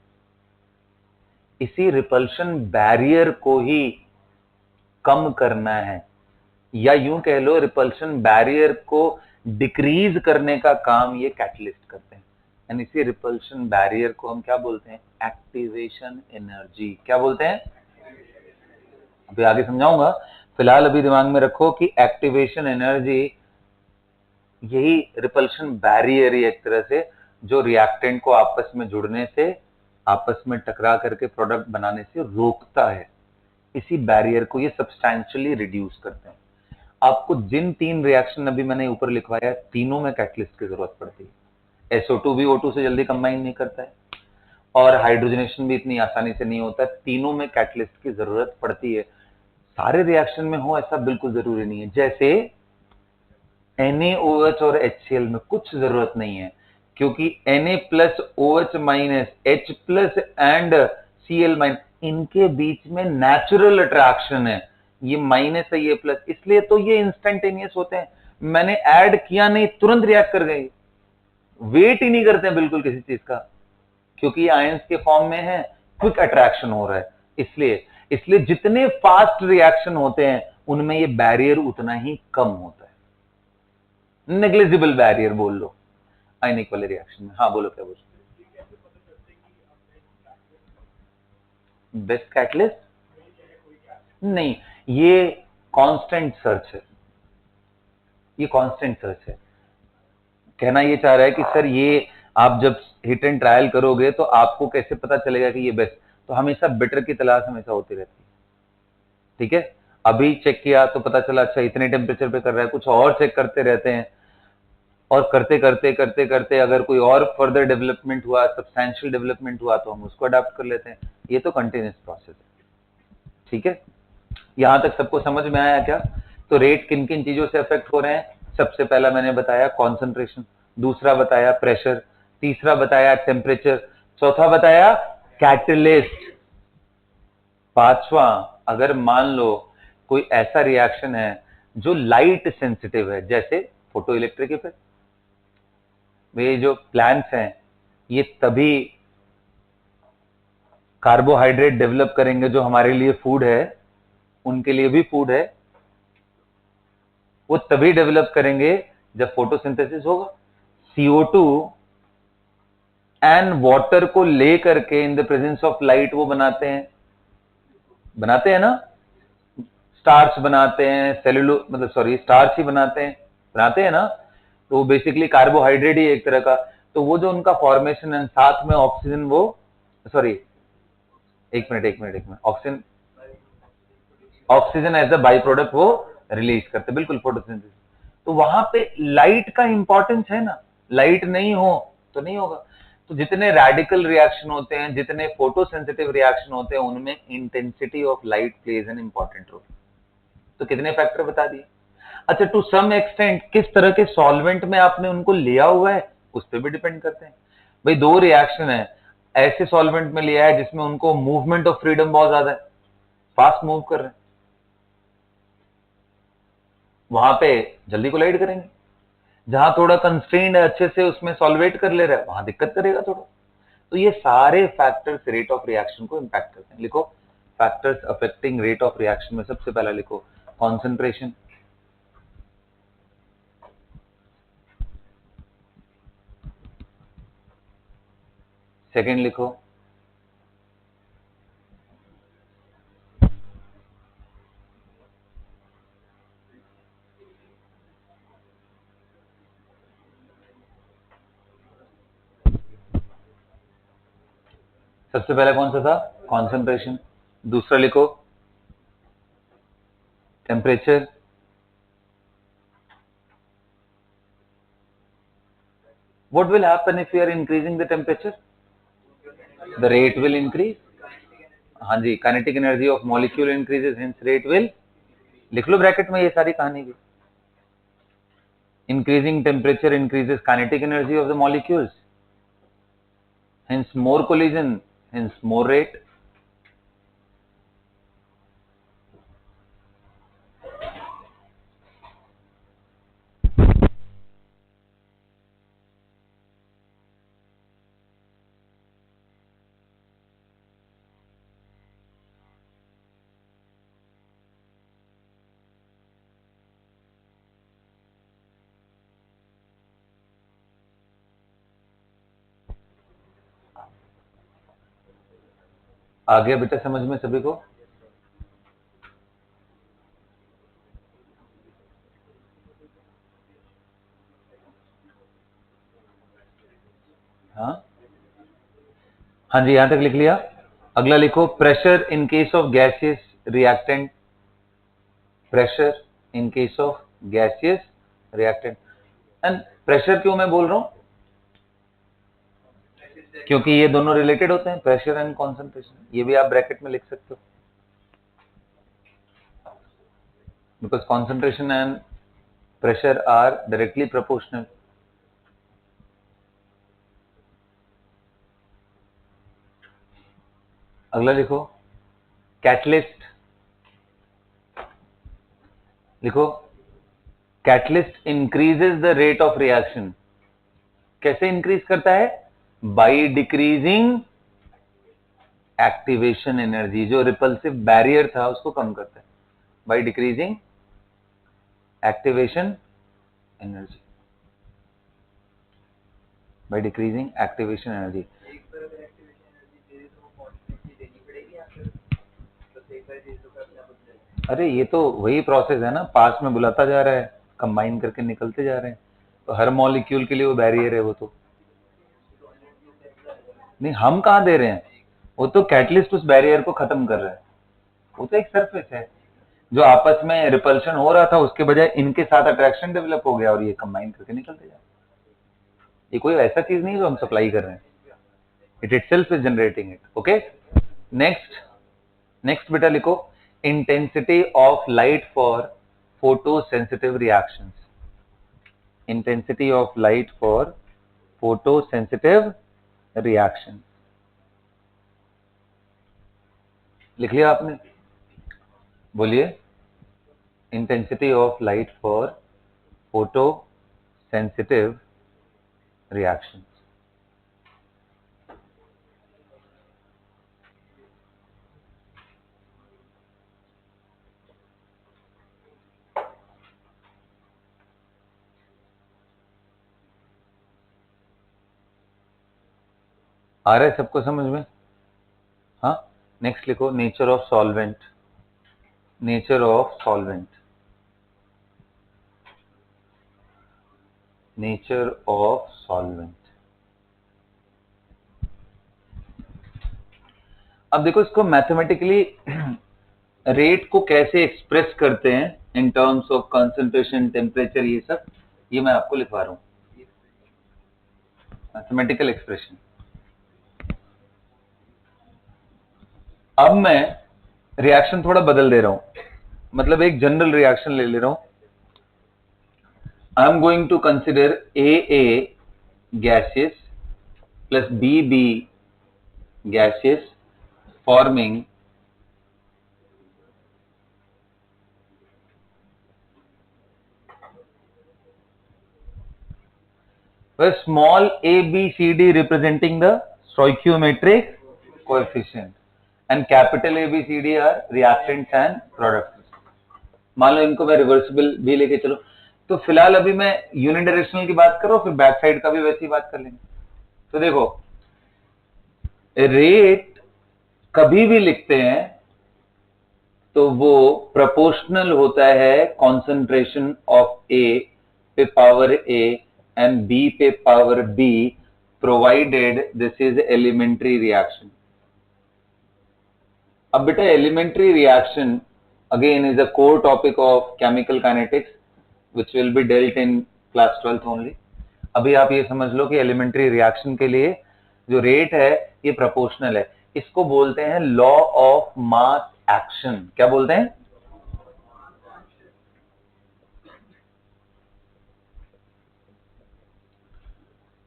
इसी रिपल्शन बैरियर को ही कम करना है, या यूं कह लो रिपल्शन बैरियर को डिक्रीज करने का काम ये कैटलिस्ट करते हैं। एंड इसी रिपल्शन बैरियर को हम क्या बोलते हैं? Activation energy. क्या बोलते हैं? अभी आगे समझाऊंगा, फिलहाल अभी दिमाग में रखो कि एक्टिवेशन एनर्जी यही रिपल्शन बैरियर ही एक तरह से, जो रिएक्टेंट को आपस में जुड़ने से, आपस में टकरा करके प्रोडक्ट बनाने से रोकता है। इसी बैरियर को ये सब्सटैंशियली रिड्यूस करते हैं। आपको जिन तीन रिएक्शन अभी मैंने ऊपर लिखवाया, तीनों में कैटलिस्ट की जरूरत पड़ती है। SO2 भी O2 से जल्दी कंबाइन नहीं करता है, और हाइड्रोजनेशन भी इतनी आसानी से नहीं होता, तीनों में कैटलिस्ट की जरूरत पड़ती है। सारे रिएक्शन में हो ऐसा बिल्कुल जरूरी नहीं है। जैसे NaOH और HCl में कुछ जरूरत नहीं है, क्योंकि Na+OH- H+ एंड Cl- इनके बीच में नेचुरल अट्रैक्शन है, ये माइनस है ये प्लस, इसलिए तो ये इंस्टेंटेनियस होते हैं। मैंने ऐड किया नहीं, तुरंत रिएक्ट कर गई, वेट ही नहीं करते हैं बिल्कुल किसी चीज का, क्योंकि ये आयंस के फॉर्म में है, क्विक अट्रैक्शन हो रहा है। इसलिए इसलिए जितने फास्ट रिएक्शन होते हैं उनमें ये बैरियर उतना ही कम होता है, नेग्लिजिबल बैरियर बोल लो आयनिक वाले रिएक्शन में। हाँ बोलो, क्या बोलो? बेस्ट कैटलिस्ट नहीं, ये कांस्टेंट सर्च है, ये कांस्टेंट सर्च है। कहना ये चाह रहा है कि सर ये आप जब हिट एंड ट्रायल करोगे तो आपको कैसे पता चलेगा कि ये बेस्ट, तो हमेशा बेटर की तलाश हमेशा होती रहती है। ठीक है, अभी चेक किया तो पता चला अच्छा इतने टेम्परेचर पे कर रहा है, कुछ और चेक करते रहते हैं, और करते करते करते करते अगर कोई और फर्दर डेवलपमेंट हुआ, सब्सटैंशियल डेवलपमेंट हुआ, तो हम उसको अडॉप्ट कर लेते हैं। ये तो कंटिन्यूस प्रोसेस है। ठीक है, यहां तक सबको समझ में आया क्या? तो रेट किन किन चीजों से अफेक्ट हो रहे हैं? सबसे पहला मैंने बताया कॉन्सेंट्रेशन, दूसरा बताया प्रेशर, तीसरा बताया टेम्परेचर, चौथा बताया कैटलिस्ट, पांचवा अगर मान लो कोई ऐसा रिएक्शन है जो लाइट सेंसिटिव है, जैसे फोटो इलेक्ट्रिक इफेक्ट, ये जो प्लांट्स हैं ये तभी कार्बोहाइड्रेट डेवलप करेंगे जो हमारे लिए फूड है, उनके लिए भी फूड है, वो तभी डेवलप करेंगे जब फोटोसिंथेसिस होगा। CO2 एंड वाटर को लेकर के in the presence of light वो बनाते हैं ना, स्टार्च बनाते हैं, सेलुलो मतलब सॉरी स्टार्च ही बनाते हैं ना, तो बेसिकली कार्बोहाइड्रेट ही एक तरह का। तो वो जो उनका फॉर्मेशन है, साथ में ऑक्सीजन, वो सॉरी एक minute oxygen, oxygen as a by product वो रिलीज करते, बिल्कुल फोटोसिंथेसिस। तो वहां पे लाइट का इंपॉर्टेंस है ना, लाइट नहीं हो तो नहीं होगा। तो जितने रेडिकल रिएक्शन होते हैं, जितने फोटोसेंसिटिव रिएक्शन होते हैं, उनमें intensity of light plays an important role. तो कितने फैक्टर बता दिए। अच्छा, टू सम एक्सटेंट किस तरह के सॉल्वेंट में आपने उनको लिया हुआ है उस पर भी डिपेंड करते हैं। भाई दो रिएक्शन है, ऐसे सॉल्वेंट में लिया है जिसमें उनको मूवमेंट ऑफ फ्रीडम बहुत ज्यादा है, फास्ट मूव कर रहे हैं, वहां पे जल्दी कोलाइड करेंगे। जहां थोड़ा कंस्ट्रेंड है, अच्छे से उसमें सॉल्वेट कर ले रहा है, वहां दिक्कत करेगा थोड़ा। तो ये सारे फैक्टर्स रेट ऑफ रिएक्शन को इंपैक्ट करते हैं। लिखो factors affecting rate of reaction में सबसे पहला लिखो कॉन्सेंट्रेशन, सेकेंड लिखो सबसे पहला कौन सा था? कॉन्सेंट्रेशन। दूसरा लिखो temperature. What will happen if you are increasing the temperature? The rate will increase. हाँ जी, kinetic energy of molecule increases, hence rate will, लिख लो ब्रैकेट में ये सारी कहानी भी। Increasing temperature increases kinetic energy of the molecules, hence more collision, hence more rate. आ गया बेटा समझ में सभी को? हाँ हाँ जी, यहां तक लिख लिया। अगला लिखो pressure in case of gaseous reactant, pressure in case of gaseous reactant. And pressure क्यों मैं बोल रहा हूं? क्योंकि ये दोनों रिलेटेड होते हैं, प्रेशर एंड कॉन्सेंट्रेशन। ये भी आप ब्रैकेट में लिख सकते हो, because concentration and pressure are directly proportional. अगला लिखो, कैटलिस्ट। लिखो, catalyst increases the rate of reaction. कैसे इंक्रीज करता है? By decreasing activation energy. जो रिपल्सिव बैरियर था उसको कम करता है by decreasing activation energy, by decreasing activation energy. अरे ये तो वही प्रोसेस है ना, पास में बुलाता जा रहा है, कंबाइन करके निकलते जा रहे हैं, तो हर मॉलिक्यूल के लिए वो बैरियर है। वो तो नहीं, हम कहाँ दे रहे हैं, वो तो कैटलिस्ट उस बैरियर को खत्म कर रहा है। वो तो एक सरफेस है, जो आपस में रिपल्शन हो रहा था उसके बजाय इनके साथ अट्रैक्शन डेवलप हो गया और ये कंबाइन करके निकलते जा रहे हैं। ये कोई ऐसा चीज नहीं जो हम सप्लाई कर रहे हैं, it itself is generating it. Okay, next बेटा लिखो, intensity of light for photosensitive reactions. Intensity of light for photosensitive reaction. लिख लिया आपने? बोलिए, intensity of light for photosensitive reaction. आ रहा है सबको समझ में? हाँ, नेक्स्ट लिखो, nature of solvent. Nature of solvent, nature of solvent. अब देखो इसको मैथमेटिकली रेट को कैसे एक्सप्रेस करते हैं इन टर्म्स ऑफ कंसंट्रेशन, टेम्परेचर, ये सब ये मैं आपको लिखवा रहा हूं, मैथमेटिकल एक्सप्रेशन। अब मैं रिएक्शन थोड़ा बदल दे रहा हूं, मतलब एक जनरल रिएक्शन ले ले रहा हूं। I am going to consider a gaseous plus B gaseous forming where small a, b, c, d representing the stoichiometric coefficient and capital A, B, C, D are reactants and products. मान लो इनको मैं reversible भी लेके चलो, तो फिलहाल अभी मैं यूनिडायरेक्शनल की बात कर रहा हूं, फिर बैक साइड का भी वैसी बात कर लेंगे। तो देखो, रेट कभी भी लिखते हैं तो वो प्रोपोर्शनल होता है कॉन्सेंट्रेशन ऑफ ए पे पावर ए एंड बी पे power B, provided this is elementary reaction. अब बेटा elementary reaction again is a core topic of chemical kinetics which will be dealt in class 12th only. अभी आप ये समझ लो कि elementary reaction के लिए जो रेट है ये प्रोपोर्शनल है। इसको बोलते हैं लॉ ऑफ मास एक्शन। क्या बोलते हैं?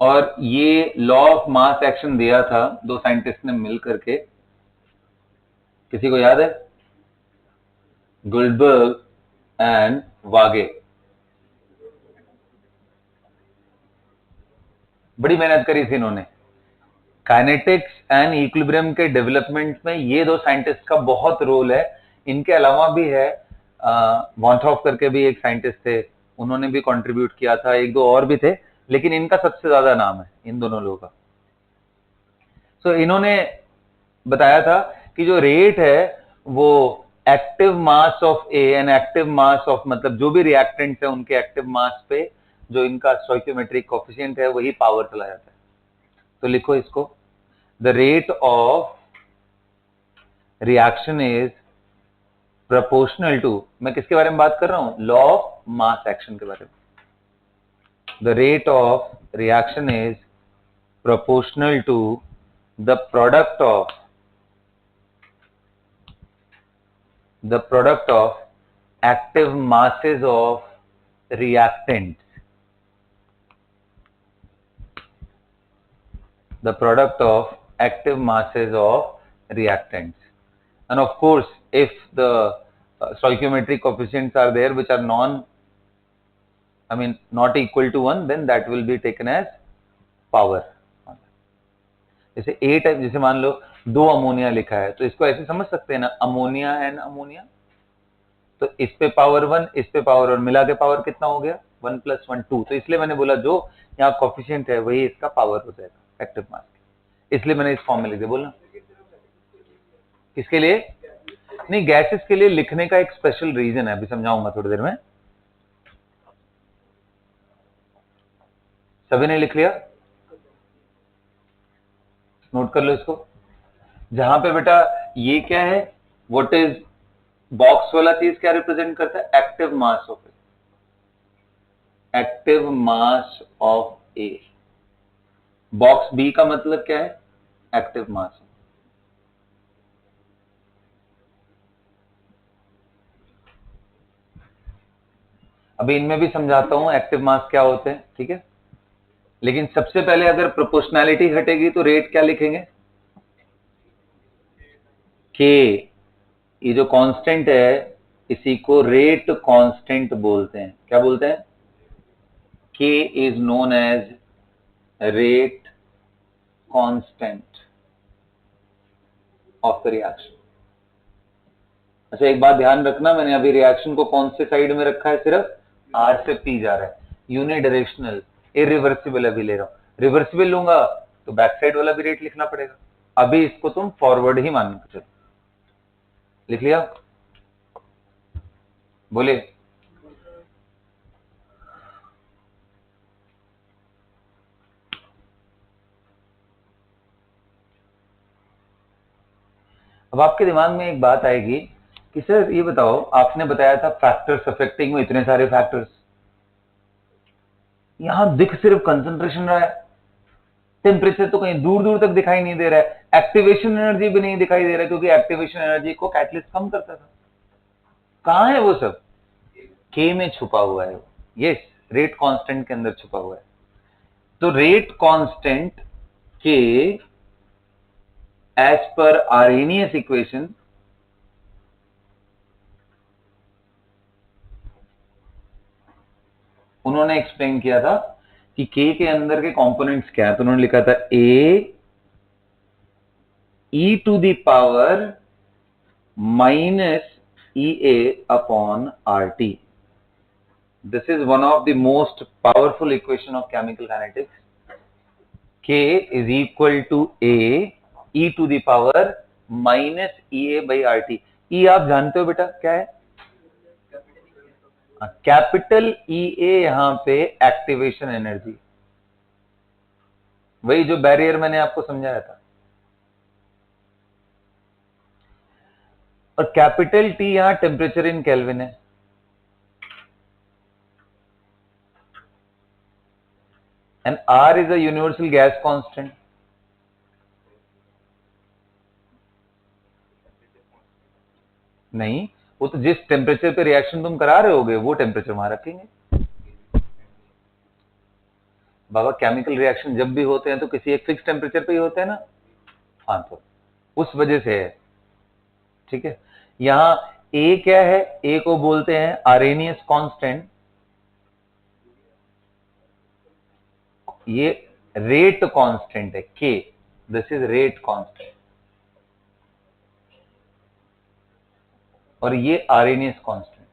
और ये लॉ ऑफ मास एक्शन दिया था दो साइंटिस्ट ने मिल करके, किसी को याद है? गुल्डबर्ग एंड वागे। बड़ी मेहनत करी थी इन्होंने। काइनेटिक्स एंड इक्विलिब्रियम के डेवलपमेंट में ये दो साइंटिस्ट का बहुत रोल है। इनके अलावा भी है, वॉन्थॉफ करके भी एक साइंटिस्ट थे, उन्होंने भी कंट्रीब्यूट किया था, एक दो और भी थे, लेकिन इनका सबसे ज्यादा नाम है इन दोनों लोगों का। सो इन्होंने बताया था कि जो रेट है वो active mass of A and active mass of, मतलब जो भी रिएक्टेंट्स है उनके एक्टिव मास पे जो इनका स्टोइकियोमेट्रिक कोएफिशिएंट है वही पावर चला जाता है। तो लिखो इसको, the rate of reaction is proportional to, मैं किसके बारे में बात कर रहा हूं? लॉ ऑफ मास एक्शन के बारे में। The rate of reaction is proportional to the product of active masses of reactants. The product of active masses of reactants. And of course, if the stoichiometric coefficients are there which are not equal to 1, then that will be taken as power. जैसे A type, जैसे मान लो 2 ammonia लिखा है तो इसको ऐसे समझ सकते हैं ना, अमोनिया एंड अमोनिया, तो इस पे पावर 1, इस पे पावर 1, मिला के पावर कितना हो गया 1 + 1 2। तो इसलिए मैंने बोला जो यहाँ कोफिशिएंट है वही इसका पावर हो जाएगा एक्टिव मास, इसलिए मैंने इस फॉर्म में लिख दिया। बोलना किसके लिए? नहीं, गैसेस के लिए लिखने का एक स्पेशल रीजन है, अभी समझाऊंगा थोड़ी देर में। सभी ने लिख लिया? नोट कर लो इसको। जहां पे बेटा ये क्या है, व्हाट इज बॉक्स वाला चीज क्या रिप्रेजेंट करता है? Active mass of A, active mass of A. Box B का मतलब क्या है? Active mass. अभी इनमें भी समझाता हूं एक्टिव मास क्या होते हैं, ठीक है। लेकिन सबसे पहले अगर प्रोपोर्शनैलिटी हटेगी तो रेट क्या लिखेंगे? के। ये जो कांस्टेंट है इसी को रेट कांस्टेंट बोलते हैं। क्या बोलते हैं? K is known as rate constant of the reaction. अच्छा, एक बात ध्यान रखना, मैंने अभी रिएक्शन को कौन से साइड में रखा है? सिर्फ आर से पी जा रहा है, यूनिडायरेक्शनल, इरिवर्सिबल अभी ले रहा हूं। रिवर्सिबल लूंगा तो बैक साइड वाला भी रेट लिखना पड़ेगा। अभी इसको तुम फॉरवर्ड ही मान के चलो। लिख लिया? बोले अब आपके दिमाग में एक बात आएगी कि सर ये बताओ, आपने बताया था फैक्टर्स अफेक्टिंग में, इतने सारे फैक्टर्स, यहां दिख सिर्फ कंसंट्रेशन रहा है, टेम्परेचर तो कहीं दूर दूर तक दिखाई नहीं दे रहा है, एक्टिवेशन एनर्जी भी नहीं दिखाई दे रहा है, क्योंकि एक्टिवेशन एनर्जी को कैटलिस्ट कम करता था। कहां है वो सब? के में छुपा हुआ है। यस, रेट कांस्टेंट के अंदर छुपा हुआ है। तो रेट कांस्टेंट के एज पर आर्हेनियस इक्वेशन उन्होंने एक्सप्लेन किया था कि के अंदर के कंपोनेंट्स क्या है। तो उन्होंने लिखा था A E to the power minus E A upon R T. This is one of the most powerful equation of chemical kinetics. K is equal to A e to the power minus EA by RT. E आप जानते हो बेटा क्या है? Capital EA यहां पे activation energy, वही जो बैरियर मैंने आपको समझाया था। और कैपिटल T यहां टेम्परेचर इन केल्विन है। And R is a universal gas constant. नहीं, वो तो जिस टेम्परेचर पे रिएक्शन तुम करा रहे होगे वो टेम्परेचर वहां रखेंगे। बाबा, केमिकल रिएक्शन जब भी होते हैं तो किसी एक फिक्स टेम्परेचर पे ही होते हैं ना। हाँ, तो उस वजह से है, ठीक है। यहां ए क्या है? ए को बोलते हैं आर्हेनियस कांस्टेंट। ये रेट कांस्टेंट है के, दिस इज रेट कांस्टेंट, और ये आर्हेनियस कांस्टेंट।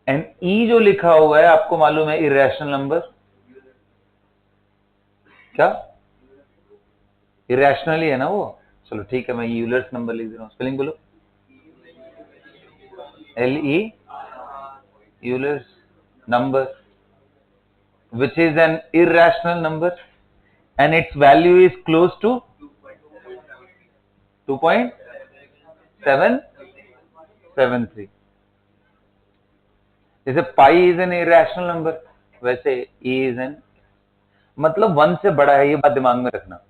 एंड ई जो लिखा हुआ है आपको मालूम है इरेशनल नंबर। क्या इरेशनल ही है ना वो? चलो ठीक है, मैं यूलर्स नंबर लिख दे रहा हूं। स्पेलिंग बोलो, LE, Euler's number, which is an irrational number and its value is close to 2.7 0.07473। जैसे pi is an irrational number, वैसे ई इज एन, मतलब 1 से बड़ा है, ये बात दिमाग में रखना।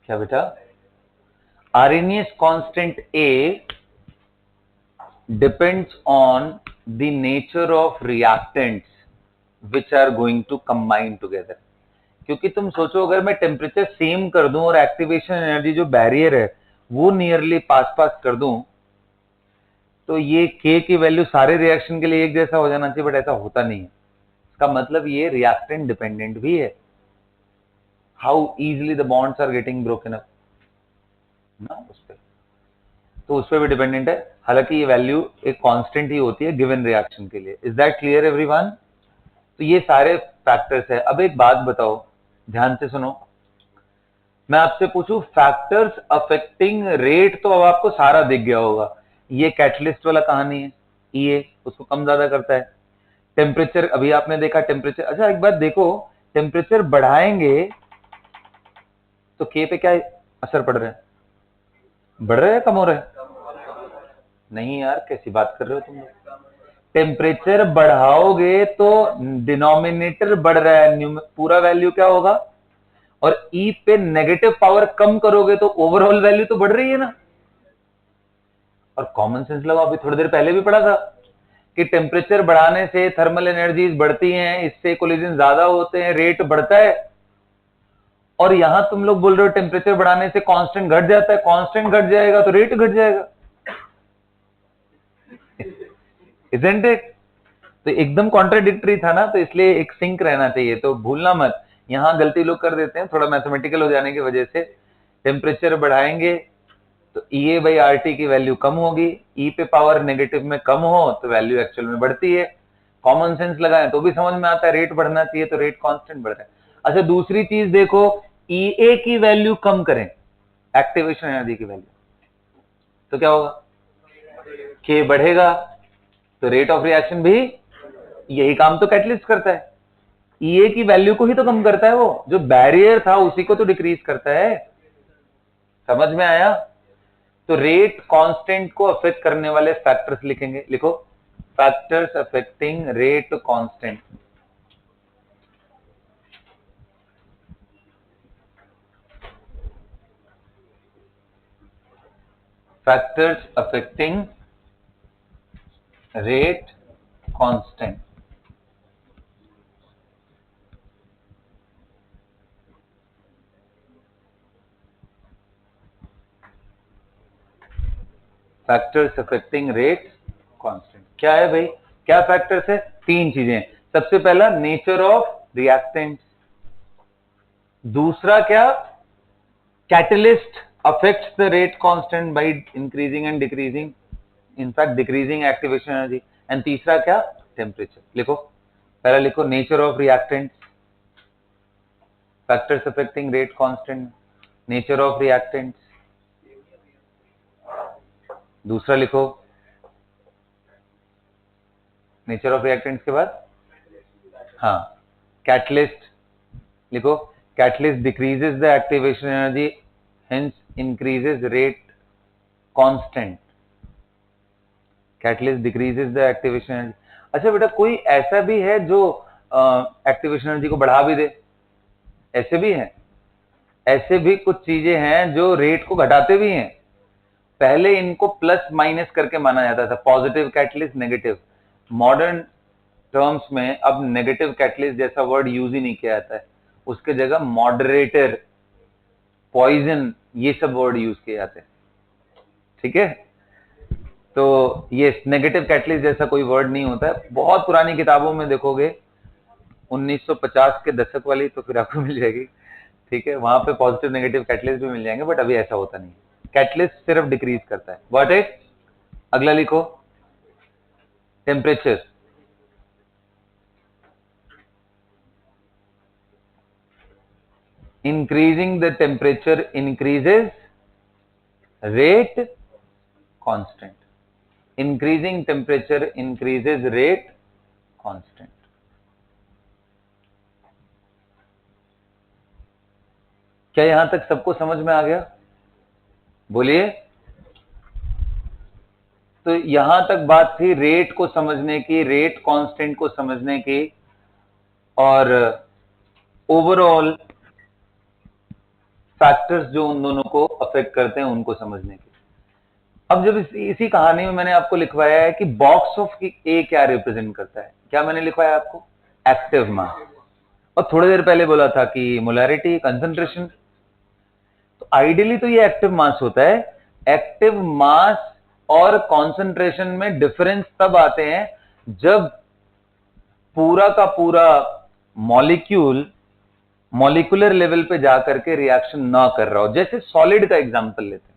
क्या बेटा? Arrhenius constant A depends on the nature of reactants which are going to combine together। क्योंकि तुम सोचो, अगर मैं टेम्परेचर सेम कर दूं और एक्टिवेशन एनर्जी जो बैरियर है वो नियरली पास पास कर दूं, तो ये K की वैल्यू सारे रिएक्शन के लिए एक जैसा हो जाना चाहिए, बट ऐसा होता नहीं है। इसका मतलब ये रिएक्टेंट डिपेंडेंट भी है। How easily the bonds are getting broken up ना, उस पर, तो उस पर भी डिपेंडेंट है। हालांकि ये वैल्यू एक कांस्टेंट ही होती है गिवन रिएक्शन के लिए। Is that clear everyone? तो ये सारे फैक्टर्स है। अब एक बात बताओ, ध्यान से सुनो, मैं आपसे पूछूं फैक्टर्स अफेक्टिंग रेट, तो अब आपको सारा दिख गया होगा। ये कैटलिस्ट वाला कहानी है, ये उसको कम ज्यादा करता है। टेम्परेचर अभी आपने देखा, टेम्परेचर, अच्छा एक बात देखो, टेम्परेचर बढ़ाएंगे तो के पे क्या असर पड़ रहा है? बढ़ रहा है, कम हो रहा है? नहीं यार, कैसी बात कर रहे हो तुम लोग? टेम्परेचर बढ़ाओगे तो डिनोमिनेटर बढ़ रहा है, पूरा वैल्यू क्या होगा? और ई पे नेगेटिव पावर कम करोगे तो ओवरऑल वैल्यू तो बढ़ रही है ना। और कॉमन सेंस लगाओ, अभी थोड़ी देर पहले भी पढ़ा था कि टेम्परेचर बढ़ाने से थर्मल एनर्जीज बढ़ती हैं, इससे कोलिजन ज्यादा होते हैं, रेट बढ़ता है। और यहां तुम लोग बोल रहे हो टेम्परेचर बढ़ाने से कांस्टेंट घट जाता है, कांस्टेंट घट जाएगा तो रेट घट जाएगा। Isn't it? तो एकदम कॉन्ट्राडिक्टरी था ना, तो इसलिए एक सिंक रहना चाहिए, तो भूलना मत। यहां गलती लोग कर देते हैं थोड़ा मैथमेटिकल हो जाने की वजह से। टेम्परेचर बढ़ाएंगे तो EA बाई RT की वैल्यू कम होगी, ई पे पावर नेगेटिव में कम हो तो वैल्यू एक्चुअल में बढ़ती है। कॉमन सेंस लगाएं तो भी समझ में आता है, रेट बढ़ना चाहिए तो रेट कांस्टेंट बढ़ रहा है। अच्छा दूसरी चीज देखो, EA की वैल्यू कम करें, एक्टिवेशन एनर्जी की वैल्यू, तो क्या होगा? K बढ़ेगा, तो रेट ऑफ रिएक्शन भी, यही काम तो कैटलिस्ट करता है। EA की वैल्यू को ही तो कम करता है, वो जो बैरियर था उसी को तो डिक्रीज करता है। समझ में आया? तो रेट कांस्टेंट को अफेक्ट करने वाले फैक्टर्स लिखेंगे, लिखो factors affecting rate constant. Factors affecting rate constant. Factors affecting rate constant क्या है भाई? क्या फैक्टर्स है? 3 चीजें। सबसे पहला नेचर ऑफ रिएक्टेंट, दूसरा क्या, catalyst affects the rate constant by increasing and decreasing, in fact decreasing activation energy, and तीसरा क्या, टेम्परेचर। लिखो, पहला लिखो nature of reactant, factors affecting rate constant, nature of reactant, दूसरा लिखो नेचर ऑफ रिएक्टेंट्स के बाद, हाँ, कैटलिस्ट, लिखो catalyst decreases the activation energy hence increases rate constant, catalyst decreases the activation energy. अच्छा बेटा, कोई ऐसा भी है जो एक्टिवेशन एनर्जी को बढ़ा भी दे? ऐसे भी हैं, ऐसे भी कुछ चीजें हैं जो रेट को घटाते भी हैं। पहले इनको प्लस माइनस करके माना जाता था, positive catalyst, negative. Modern terms में अब नेगेटिव कैटलिस्ट जैसा वर्ड यूज ही नहीं किया जाता है, उसके जगह मॉडरेटर, पॉइजन, ये सब वर्ड यूज किए जाते हैं। ठीक है, तो ये नेगेटिव कैटलिस्ट जैसा कोई वर्ड नहीं होता है। बहुत पुरानी किताबों में देखोगे, 1950 के दशक वाली, तो फिर आपको मिल जाएगी। ठीक है, वहां पे पॉजिटिव नेगेटिव कैटलिस्ट भी मिल जाएंगे, बट अभी ऐसा होता नहीं। कैटलिस्ट सिर्फ डिक्रीज करता है। What is? अगला लिखो temperature, increasing the temperature increases rate constant, increasing temperature increases rate constant. क्या यहां तक सबको समझ में आ गया? बोलिए। तो यहां तक बात थी रेट को समझने की, रेट कांस्टेंट को समझने की, और ओवरऑल फैक्टर्स जो उन दोनों को अफेक्ट करते हैं उनको समझने की। अब जब इसी कहानी में मैंने आपको लिखवाया है कि बॉक्स ऑफ ए क्या रिप्रेजेंट करता है, क्या मैंने लिखवाया आपको? Active mass. और थोड़ी देर पहले बोला था कि मोलैरिटी, कंसंट्रेशन। तो आइडियली तो ये एक्टिव मास होता है। एक्टिव मास और कॉन्सेंट्रेशन में डिफरेंस तब आते हैं जब पूरा का पूरा मॉलिक्यूल मॉलिक्यूलर लेवल पे जाकर के रिएक्शन ना कर रहा हो। जैसे सॉलिड का एग्जांपल लेते हैं।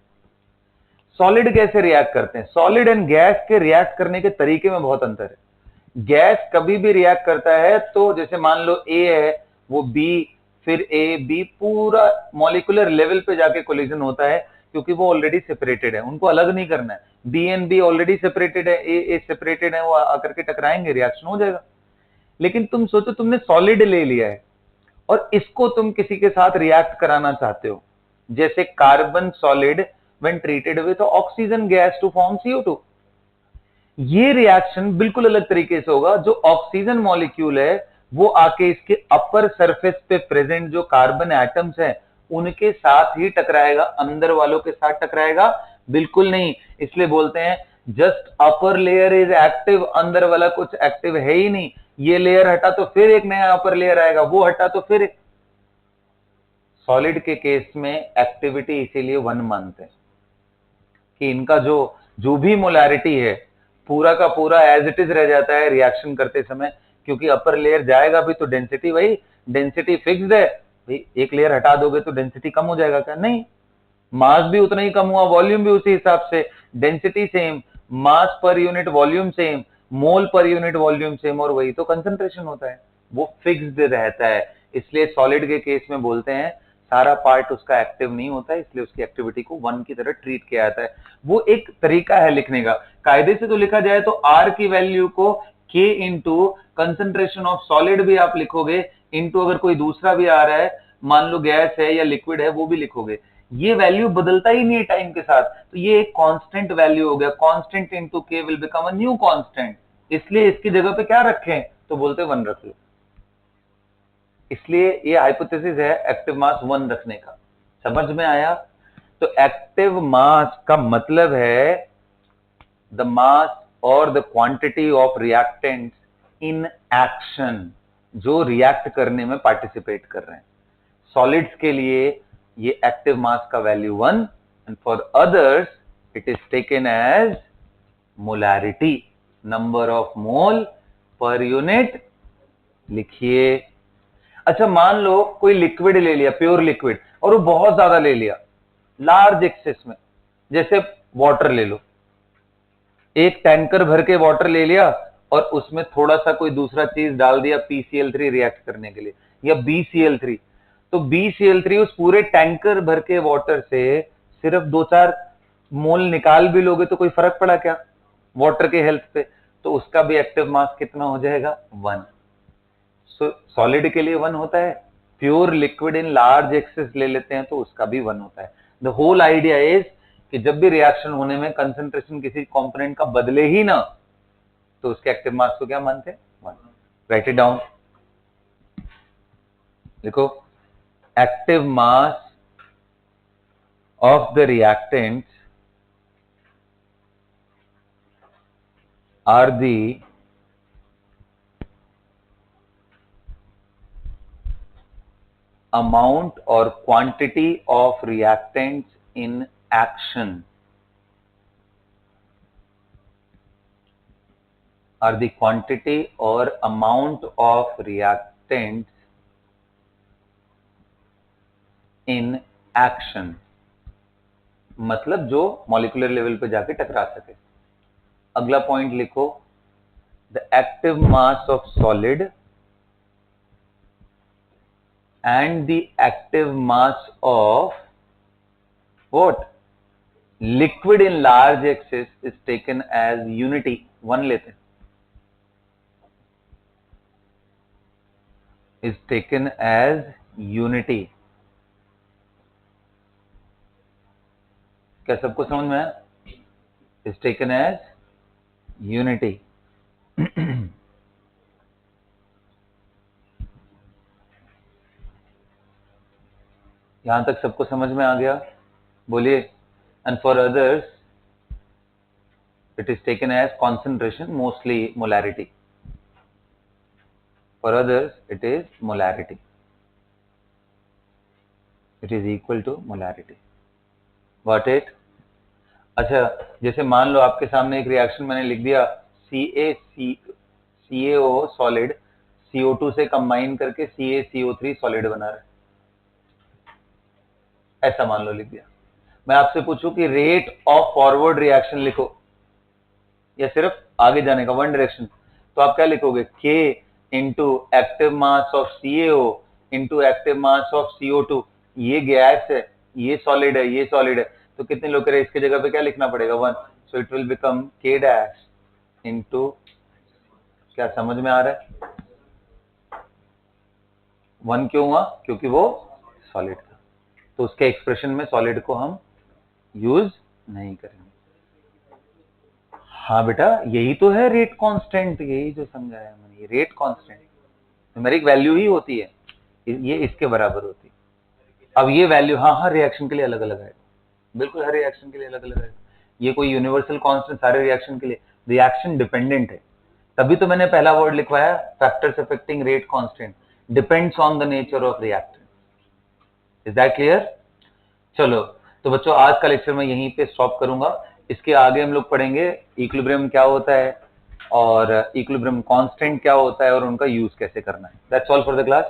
सॉलिड कैसे रिएक्ट करते हैं? सॉलिड एंड गैस के रिएक्ट करने के तरीके में बहुत अंतर है। गैस कभी भी रिएक्ट करता है तो जैसे मान लो ए है, वो बी, फिर ए बी, पूरा मॉलिक्यूलर लेवल पे जाके कोलिजन होता है, क्योंकि वो ऑलरेडी सेपरेटेड है, उनको अलग नहीं करना है। B and B already separated है, ए सेपरेटेड है, वो आकर के टकराएंगे, रिएक्शन हो जाएगा। लेकिन तुम सोचो, तुमने सॉलिड ले लिया है और इसको तुम किसी के साथ रिएक्ट कराना चाहते हो, जैसे carbon solid when treated with oxygen gas to form CO2। ये रिएक्शन बिल्कुल अलग तरीके से होगा। जो ऑक्सीजन मॉलिक्यूल है वो आके इसके अपर सरफेस पे प्रेजेंट जो कार्बन एटम्स है उनके साथ ही टकराएगा, अंदर वालों के साथ टकराएगा बिल्कुल नहीं। इसलिए बोलते हैं just upper layer is active, अंदर वाला कुछ एक्टिव है ही नहीं। ये लेयर हटा तो फिर एक नया अपर लेयर आएगा, वो हटा तो फिर एक। सॉलिड के केस में एक्टिविटी इसीलिए 1 मानते हैं कि इनका जो जो भी मोलैरिटी है पूरा का पूरा एज इट इज रह जाता है रिएक्शन करते समय, क्योंकि अपर लेयर जाएगा भी तो डेंसिटी, वही डेंसिटी फिक्स्ड है भाई। एक लेयर हटा दोगे तो डेंसिटी कम हो जाएगा क्या? नहीं, मास भी उतना ही कम हुआ, वॉल्यूम भी उसी हिसाब से, डेंसिटी सेम, मास पर यूनिट वॉल्यूम सेम, मोल पर यूनिट वॉल्यूम सेम, और वही तो कंसंट्रेशन होता है, वो फिक्स्ड रहता है। इसलिए सॉलिड के केस में बोलते हैं सारा पार्ट उसका एक्टिव नहीं होता है, इसलिए उसकी एक्टिविटी को 1 की तरह ट्रीट किया जाता है। वो एक तरीका है लिखने का। कायदे से तो लिखा जाए तो R की वैल्यू को K into concentration of solid भी आप लिखोगे, इंटू अगर कोई दूसरा भी आ रहा है, मान लो गैस है या लिक्विड है, वो भी लिखोगे। ये वैल्यू बदलता ही नहीं है टाइम के साथ, तो ये एक कांस्टेंट वैल्यू हो गया। कांस्टेंट इनटू के will become a new constant, इसलिए इसकी जगह पे क्या रखें? तो बोलते 1 रख लो। इसलिए ये हाइपोथेसिस है एक्टिव मास 1 रखने का। समझ में आया? तो एक्टिव मास का मतलब है द मास और the quantity of reactant in action, जो रिएक्ट करने में पार्टिसिपेट कर रहे हैं। सॉलिड्स के लिए ये एक्टिव मास का value 1, and for others it is taken as molarity, number of mole per unit. लिखिए। अच्छा, मान लो कोई लिक्विड ले लिया, प्योर लिक्विड, और वो बहुत ज्यादा ले लिया लार्ज एक्सेस में, जैसे वाटर ले लो, एक टैंकर भर के वाटर ले लिया और उसमें थोड़ा सा कोई दूसरा चीज डाल दिया PCl3 रिएक्ट करने के लिए, या BCl3। तो BCl3 उस पूरे टैंकर भर के वाटर से सिर्फ 2-4 मोल निकाल भी लोगे तो कोई फर्क पड़ा क्या वाटर के हेल्थ पे? तो उसका भी एक्टिव मास कितना हो जाएगा? 1। सॉलिड के लिए 1 होता है, pure liquid in large access ले लेते हैं तो उसका भी 1 होता है। द होल आइडिया इज कि जब भी रिएक्शन होने में कंसंट्रेशन किसी कंपोनेंट का बदले ही ना, तो उसके एक्टिव मास को क्या मानते हैं? 1। Write it down. देखो, active mass of the reactant are the amount or quantity of reactants in action, are the quantity or amount of reactants in action, मतलब जो मॉलिक्यूलर लेवल पे जाके टकरा सके। अगला पॉइंट लिखो, the active mass of solid and the active mass of what? Liquid in large excess is taken as unity। 1 लेते हैं, is taken as unity। क्या सबको समझ में आया? Is taken as unity. यहां तक सबको समझ में आ गया? बोलिए। And for others it is taken as concentration, mostly molarity. For others it is molarity, it is equal to molarity. What it? अच्छा, जैसे मान लो आपके सामने एक रिएक्शन मैंने लिख दिया, CaCO सॉलिड CO2 से कंबाइन करके CaCO3 सॉलिड बना रहा है, ऐसा मान लो लिख दिया। मैं आपसे पूछूं कि रेट ऑफ फॉरवर्ड रिएक्शन लिखो या सिर्फ आगे जाने का, वन डायरेक्शन, तो आप क्या लिखोगे? K into active mass of CaO into active mass of CO2। ये गैस है, ये सॉलिड है, ये सॉलिड है, तो कितने लोग करें? इसके जगह पे क्या लिखना पड़ेगा? 1। So it will become K dash into, क्या समझ में आ रहा है? 1 क्यों हुआ? क्योंकि वो सॉलिड था, तो उसके एक्सप्रेशन में सॉलिड को हम यूज नहीं करेंगे। हाँ बेटा, यही तो है रेट कांस्टेंट, यही जो समझाया मैंने, ये रेट कांस्टेंट न्यूमेरिक वैल्यू ही होती है, ये इसके बराबर होती है। अब ये वैल्यू हाँ हर रिएक्शन के लिए अलग अलग है, बिल्कुल हर रिएक्शन के लिए अलग अलग है, ये कोई यूनिवर्सल कांस्टेंट सारे रिएक्शन के लिए, रिएक्शन डिपेंडेंट है। तभी तो मैंने पहला वर्ड लिखवाया, factors affecting rate constant depends on the nature of reactant. Is that clear? चलो, तो बच्चों आज का लेक्चर मैं यहीं पे स्टॉप करूंगा। इसके आगे हम लोग पढ़ेंगे इक्विलिब्रियम क्या होता है और इक्विलिब्रियम कांस्टेंट क्या होता है और उनका यूज कैसे करना है। That's all for the class.